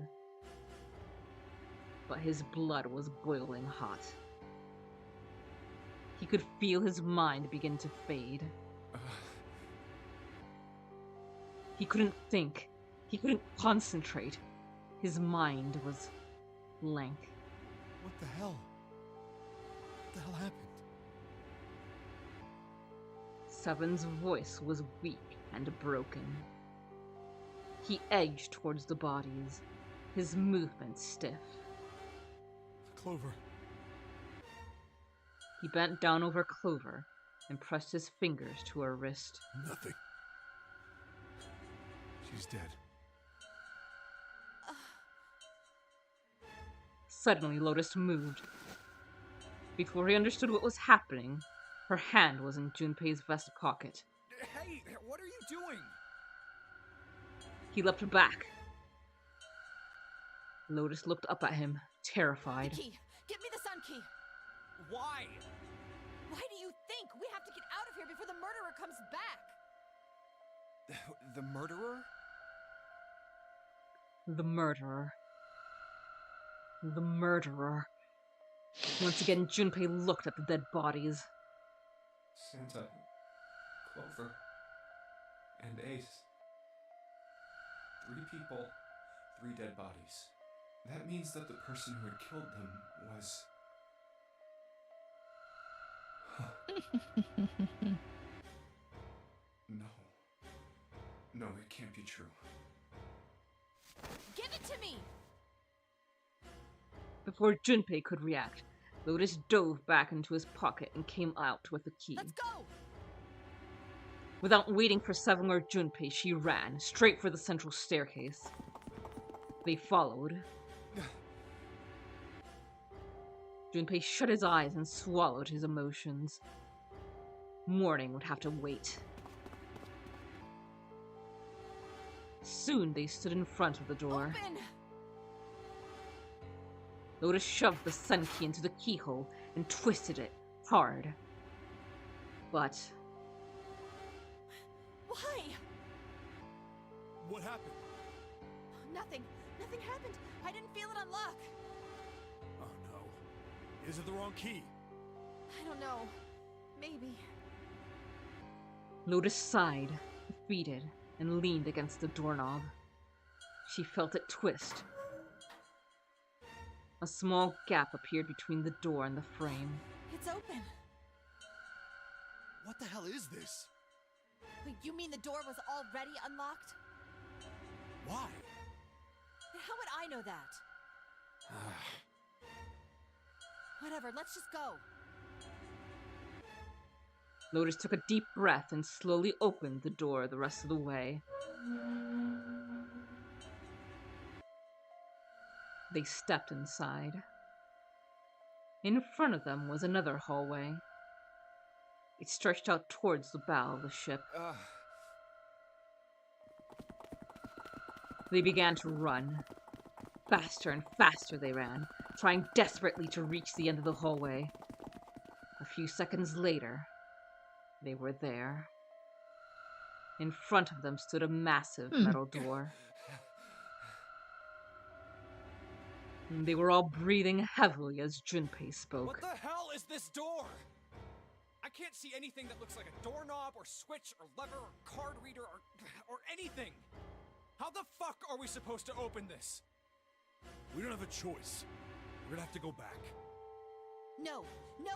But his blood was boiling hot. He could feel his mind begin to fade. He couldn't think. He couldn't concentrate. His mind was blank. What the hell? What the hell happened? Seven's voice was weak and broken. He edged towards the bodies, his movements stiff. Clover. He bent down over Clover and pressed his fingers to her wrist. Nothing. She's dead. Suddenly, Lotus moved. Before he understood what was happening, her hand was in Junpei's vest pocket. Hey, what are you doing? He leapt back. Lotus looked up at him, terrified. The key! Get me the sun key! Why? Why do you think? We have to get out of here before the murderer comes back! The murderer? The murderer. The murderer. Once again, Junpei looked at the dead bodies. Santa, Clover, and Ace. 3 people, 3 dead bodies. That means that the person who had killed them was... No. No, it can't be true. Give it to me! Before Junpei could react, Lotus dove back into his pocket and came out with the key. Let's go! Without waiting for Seven or Junpei, she ran straight for the central staircase. They followed. Junpei shut his eyes and swallowed his emotions. Morning would have to wait. Soon they stood in front of the door. Open! Lotus shoved the sun key into the keyhole and twisted it hard. But Why? What happened? Nothing. Nothing happened. I didn't feel it unlock. Oh no. Is it the wrong key? I don't know. Maybe. Lotus sighed, defeated, and leaned against the doorknob. She felt it twist. A small gap appeared between the door and the frame. It's open. What the hell is this? Wait, you mean the door was already unlocked? Why? How would I know that? Whatever, let's just go. Lotus took a deep breath and slowly opened the door the rest of the way. They stepped inside. In front of them was another hallway. It stretched out towards the bow of the ship. They began to run. Faster and faster they ran, trying desperately to reach the end of the hallway. A few seconds later, they were there. In front of them stood a massive metal door. They were all breathing heavily as Junpei spoke. What the hell is this door? I can't see anything that looks like a doorknob or switch or lever or card reader or anything. How the fuck are we supposed to open this? We don't have a choice. We're gonna have to go back. No,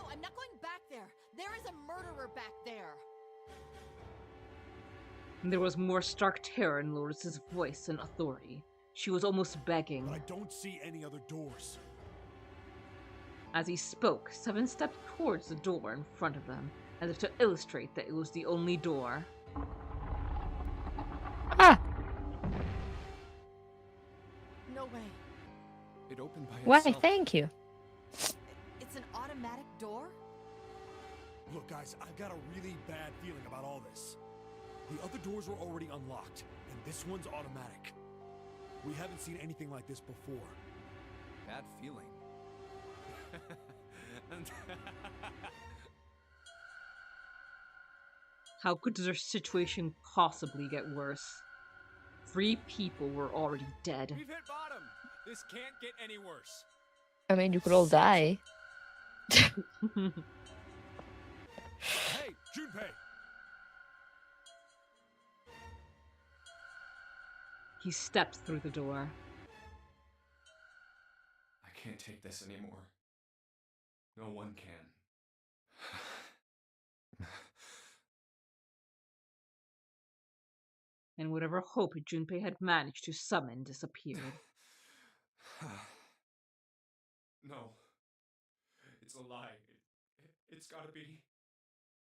I'm not going back there. There is a murderer back there. There was more stark terror in Lotus's voice and authority. She was almost begging. But I don't see any other doors. As he spoke, Seven stepped towards the door in front of them, as if to illustrate that it was the only door. Ah! No way. It opened by Why? itself. Thank you. It's an automatic door? Look, guys, I've got a really bad feeling about all this. The other doors were already unlocked, and this one's automatic. We haven't seen anything like this before. Bad feeling. How could their situation possibly get worse? 3 people were already dead. We've hit bottom. This can't get any worse. I mean, you could all die. Hey, Junpei! He stepped through the door. I can't take this anymore. No one can. And whatever hope Junpei had managed to summon disappeared. No. It's a lie. It's gotta be.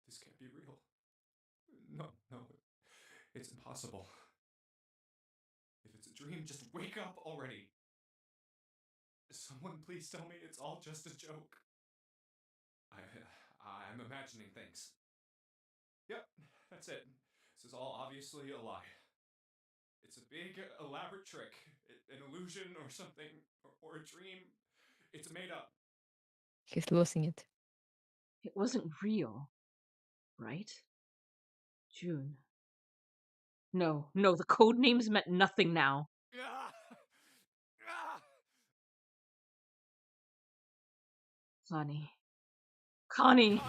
This can't be real. No. It's impossible. If it's a dream, just wake up already. Someone please tell me it's all just a joke. I'm imagining things. Yep, that's it. This is all obviously a lie. It's a big, elaborate trick. An illusion or something, or a dream. It's made up. He's losing it. It wasn't real, right? June. No, the code names meant nothing now. Connie.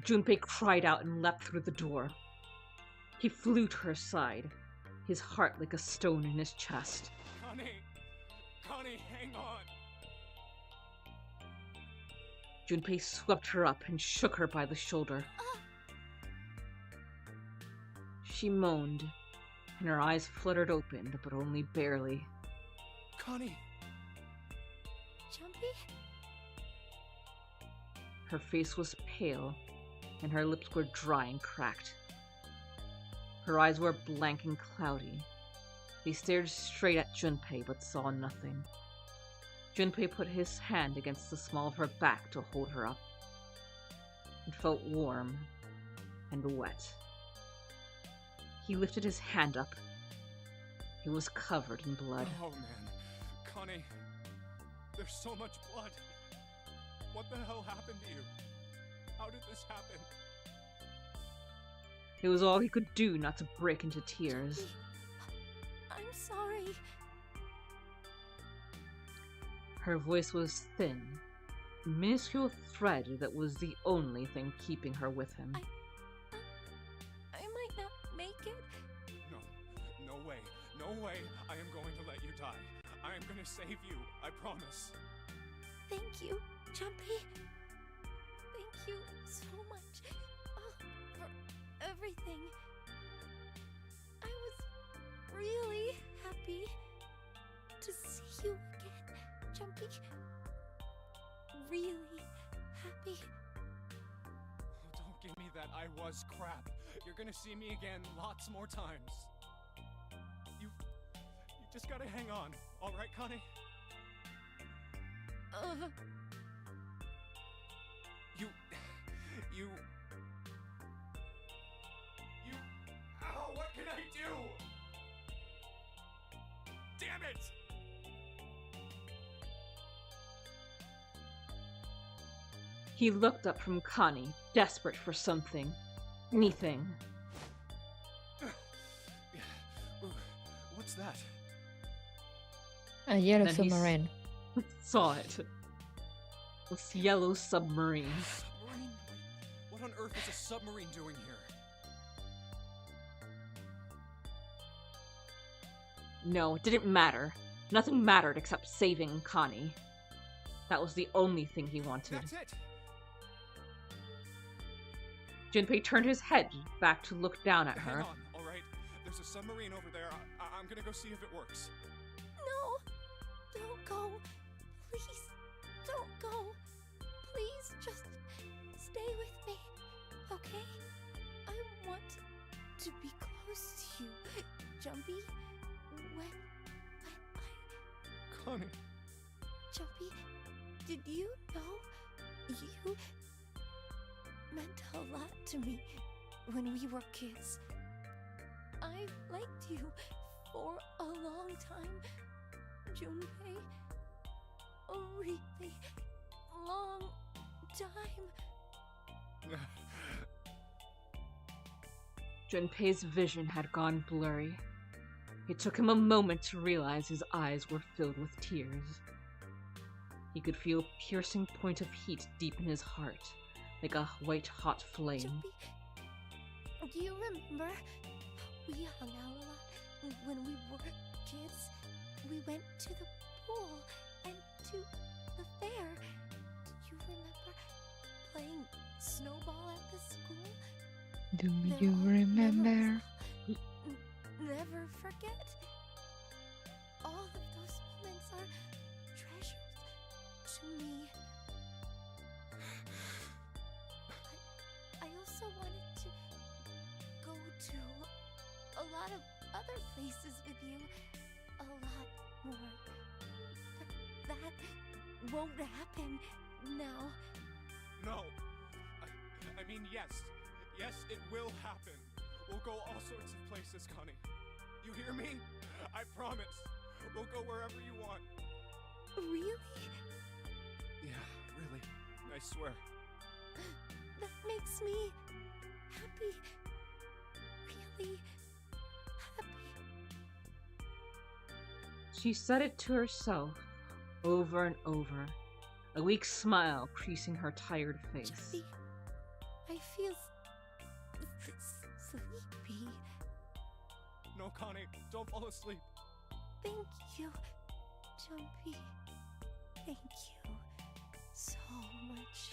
Junpei cried out and leapt through the door. He flew to her side, his heart like a stone in his chest. Connie, hang on. Junpei swept her up and shook her by the shoulder. She moaned, and her eyes fluttered open, but only barely. Connie! Jumpy? Her face was pale, and her lips were dry and cracked. Her eyes were blank and cloudy. They stared straight at Junpei, but saw nothing. Junpei put his hand against the small of her back to hold her up. It felt warm and wet. He lifted his hand up. It was covered in blood. Oh man, Connie, there's so much blood. What the hell happened to you? How did this happen? It was all he could do not to break into tears. Jumpy, I'm sorry. Her voice was thin, a minuscule thread that was the only thing keeping her with him. I might not make it. No way, no way I am going to let you die. I am going to save you, I promise. Thank you, Jumpy. Thank you so much for everything. I was really happy to see you again, Jumpy. Really happy. Oh, don't give me that I was crap. You're gonna see me again lots more times. You just gotta hang on, alright, Connie? You... Ow, what can I do? Damn it! He looked up from Connie, desperate for something. Anything. What's that? A yellow Then he submarine. Saw it. This yellow submarine. Submarine? What on earth is a submarine doing here? No, it didn't matter. Nothing mattered except saving Connie. That was the only thing he wanted. That's it! Junpei turned his head back to look down at Hang her. on, alright? There's a submarine over there. I'm gonna go see if it works. No, don't go. Please, don't go. Please, just stay with me, okay? I want to be close to you, Jumpy. When I... Connie. Jumpy, did you know you meant a lot to me when we were kids? I liked you for a long time, Junpei. A really long time. Junpei's vision had gone blurry. It took him a moment to realize his eyes were filled with tears. He could feel a piercing point of heat deep in his heart, like a white-hot flame. Jumpy, do you remember we hung out a lot when we were kids? We went to the pool and to the fair. Do you remember playing snowball at the school? Do They're you all remember? memories I'll never forget. All of those moments are treasures to me. But I also wanted to go to a lot of other places with you. A lot more. But that won't happen now. No. I mean, yes. Yes, it will happen. We'll go all sorts of places, Connie. You hear me? I promise. We'll go wherever you want. Really? Yeah, really. I swear. That makes me happy. Really happy. She said it to herself, over and over, a weak smile creasing her tired face. Jumpy, I feel sleepy. No, Connie, don't fall asleep. Thank you, Jumpy. Thank you so much. much.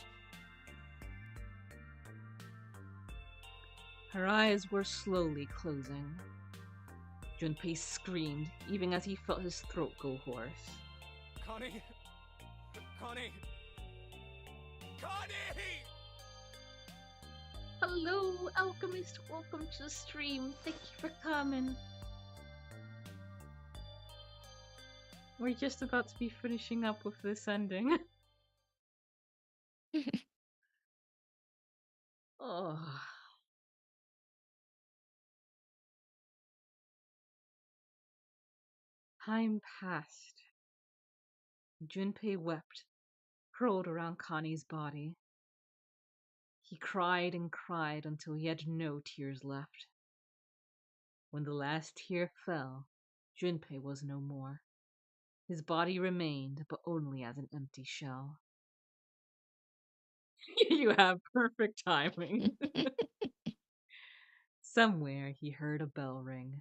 Her eyes were slowly closing. Junpei screamed, even as he felt his throat go hoarse. Connie! Connie! Connie! Hello, Alchemist. Welcome to the stream. Thank you for coming. We're just about to be finishing up with this ending. Oh. Time passed. Junpei wept, curled around Connie's body. He cried and cried until he had no tears left. When the last tear fell, Junpei was no more. His body remained, but only as an empty shell. You have perfect timing. Somewhere he heard a bell ring.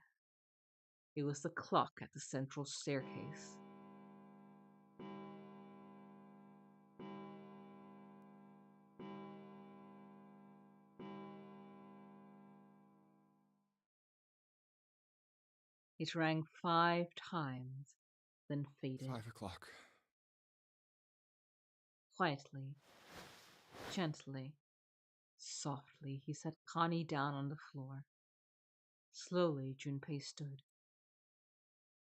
It was the clock at the central staircase. It rang 5 times, then faded. 5 o'clock. Quietly, gently, softly, he set Connie down on the floor. Slowly, Junpei stood.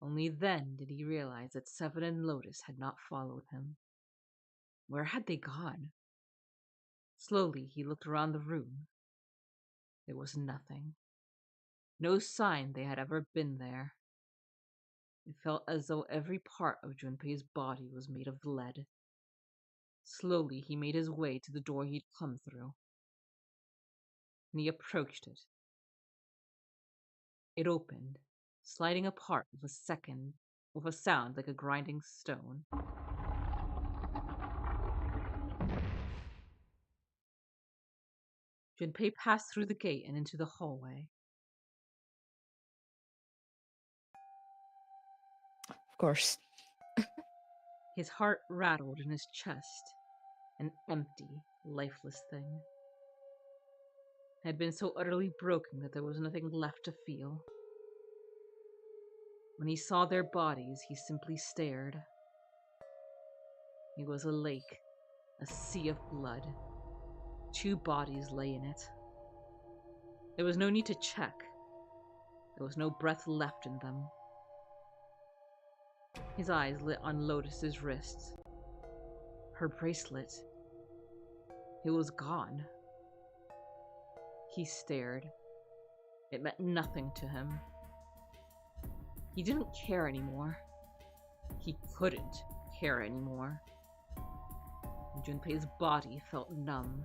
Only then did he realize that Seven and Lotus had not followed him. Where had they gone? Slowly, he looked around the room. There was nothing. No sign they had ever been there. It felt as though every part of Junpei's body was made of lead. Slowly, he made his way to the door he'd come through. And he approached it. It opened, sliding apart with a sound like a grinding stone. Junpei passed through the gate and into the hallway. Of course. His heart rattled in his chest. An empty, lifeless thing. It had been so utterly broken that there was nothing left to feel. When he saw their bodies, he simply stared. It was a lake, a sea of blood. 2 bodies lay in it. There was no need to check. There was no breath left in them. His eyes lit on Lotus's wrists. Her bracelet. It was gone. He stared. It meant nothing to him. He didn't care anymore. He couldn't care anymore. Junpei's body felt numb.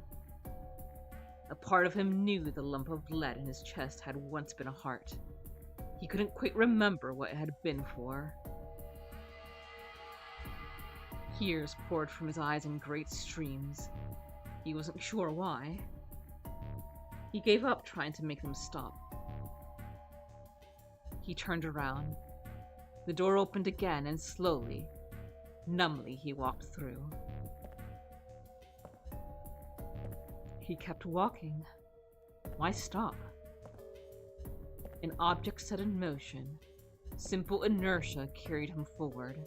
A part of him knew the lump of lead in his chest had once been a heart. He couldn't quite remember what it had been for. Tears poured from his eyes in great streams. He wasn't sure why. He gave up trying to make them stop. He turned around. The door opened again, and slowly, numbly, he walked through. He kept walking. Why stop? An object set in motion. Simple inertia carried him forward.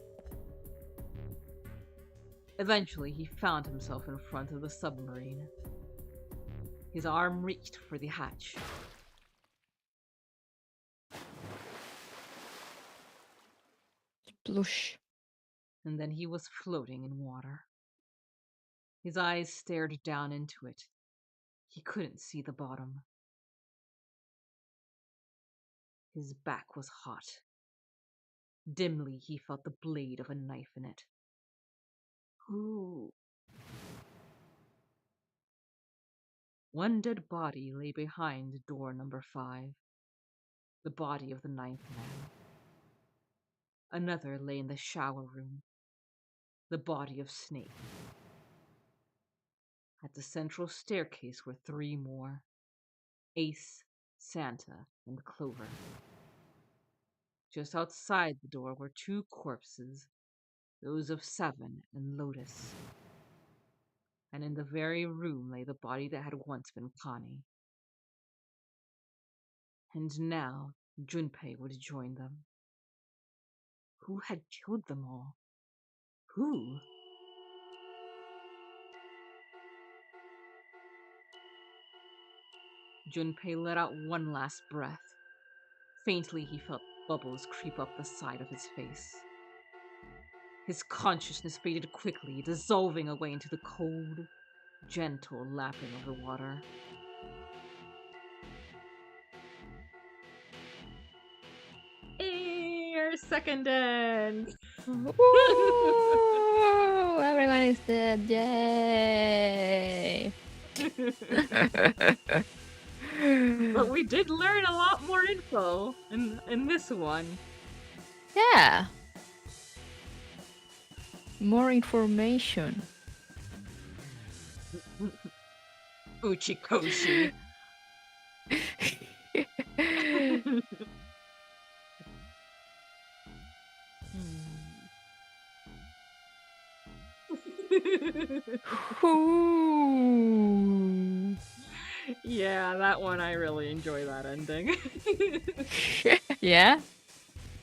Eventually, he found himself in front of the submarine. His arm reached for the hatch. Splush. And then he was floating in water. His eyes stared down into it. He couldn't see the bottom. His back was hot. Dimly, he felt the blade of a knife in it. Ooh. One dead body lay behind door number 5. The body of the 9th man. Another lay in the shower room. The body of Snake. At the central staircase were 3 more. Ace, Santa, and Clover. Just outside the door were 2 corpses, those of Seven and Lotus. and in the very room lay the body that had once been Connie. And now Junpei would join them. Who had killed them all? Who? Junpei let out one last breath. Faintly, he felt bubbles creep up the side of his face. His consciousness faded quickly, dissolving away into the cold, gentle lapping of the water. Our second end! Woo! Everyone is dead. Yay! But we did learn a lot more info in this one. Yeah. More information. Uchikoshi. Ooh. Yeah, that one I really enjoy that ending. Yeah?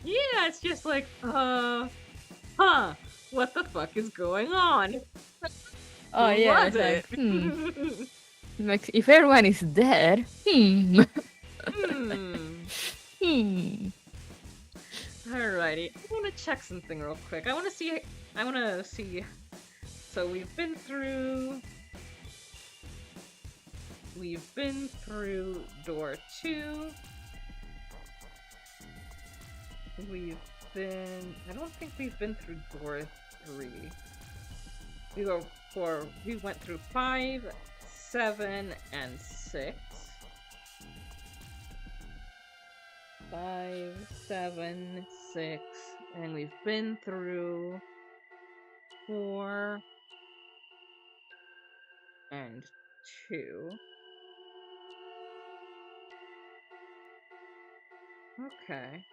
Yeah, it's just like, what the fuck is going on? Oh Who yeah, was it's it? like, like if everyone is dead, Alrighty, I want to check something real quick. I want to see. So we've been through door 2. I don't think we've been through door 3. We went through 5, 7, and 6. 5, 7, 6, and we've been through 4 and 2. Okay.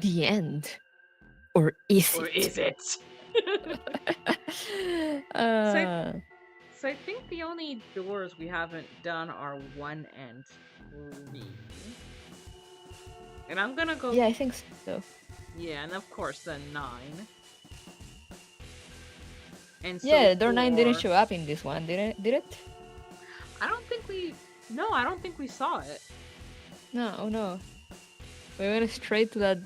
the end. Or is Or it? is it? So I think the only doors we haven't done are 1 and 3. And I'm gonna go... Yeah, I think so. Yeah, and of course then 9. And so yeah, door 9 didn't 4... show up in this one, did it? I don't think we... No, I don't think we saw it. No, oh no. We went straight to that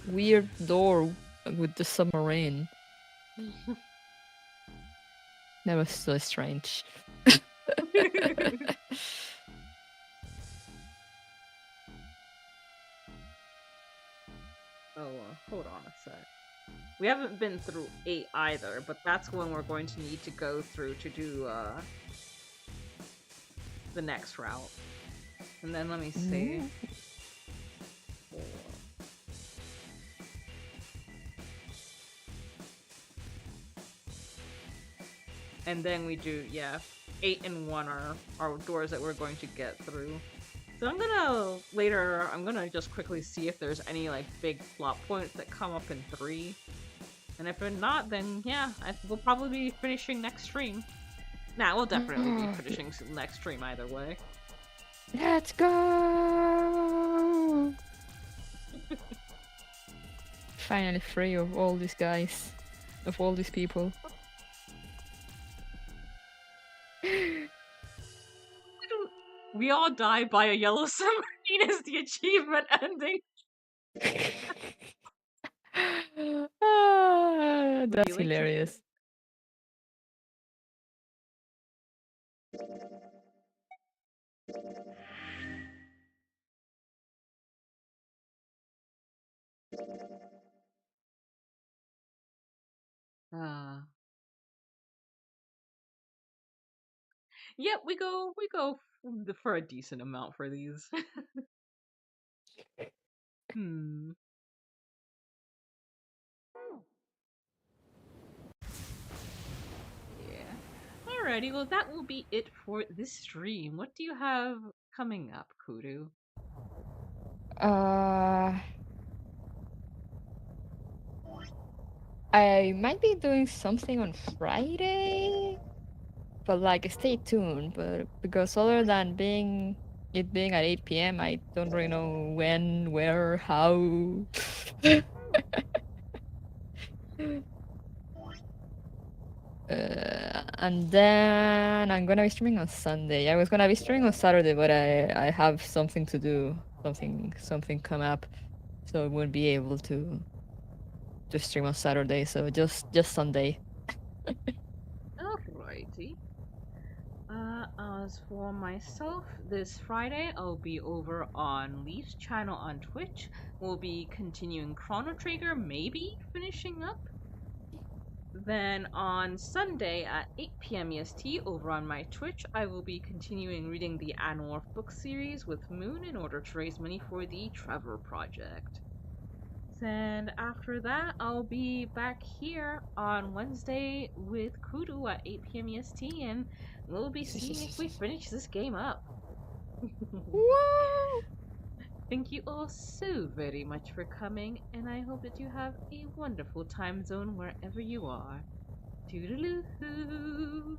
weird door with the submarine. That was so strange. Hold on a sec. We haven't been through 8 either, but that's when we're going to need to go through to do the next route. And then let me see. And then we do, 8 and 1 are doors that we're going to get through. So I'm gonna just quickly see if there's any like big plot points that come up in 3. And if not, then yeah, we'll probably be finishing next stream. Nah, we'll definitely be finishing next stream either way. Let's go! Finally free of all these guys. Of all these people. We all die by a yellow submarine is the achievement ending. That's hilarious. Yep, we go for a decent amount for these. Yeah. Alrighty, well that will be it for this stream. What do you have coming up, Kuru? I might be doing something on Friday, but like stay tuned. But because other than it being at 8 p.m., I don't really know when, where, how. And then I'm gonna be streaming on Sunday. I was gonna be streaming on Saturday, but I have something to do, something come up, so I won't be able to stream on Saturday. So just Sunday. Alrighty. As for myself, this Friday I'll be over on Leaf's channel on Twitch. We'll be continuing Chrono Trigger, maybe finishing up. Then on Sunday at 8 p.m. EST over on my Twitch, I will be continuing reading the Animorph book series with Moon in order to raise money for the Trevor Project. Then after that, I'll be back here on Wednesday with Kuru at 8 p.m. EST, and we'll be seeing if we finish this game up. Whoa! Thank you all so very much for coming, and I hope that you have a wonderful time zone wherever you are. Toodaloo!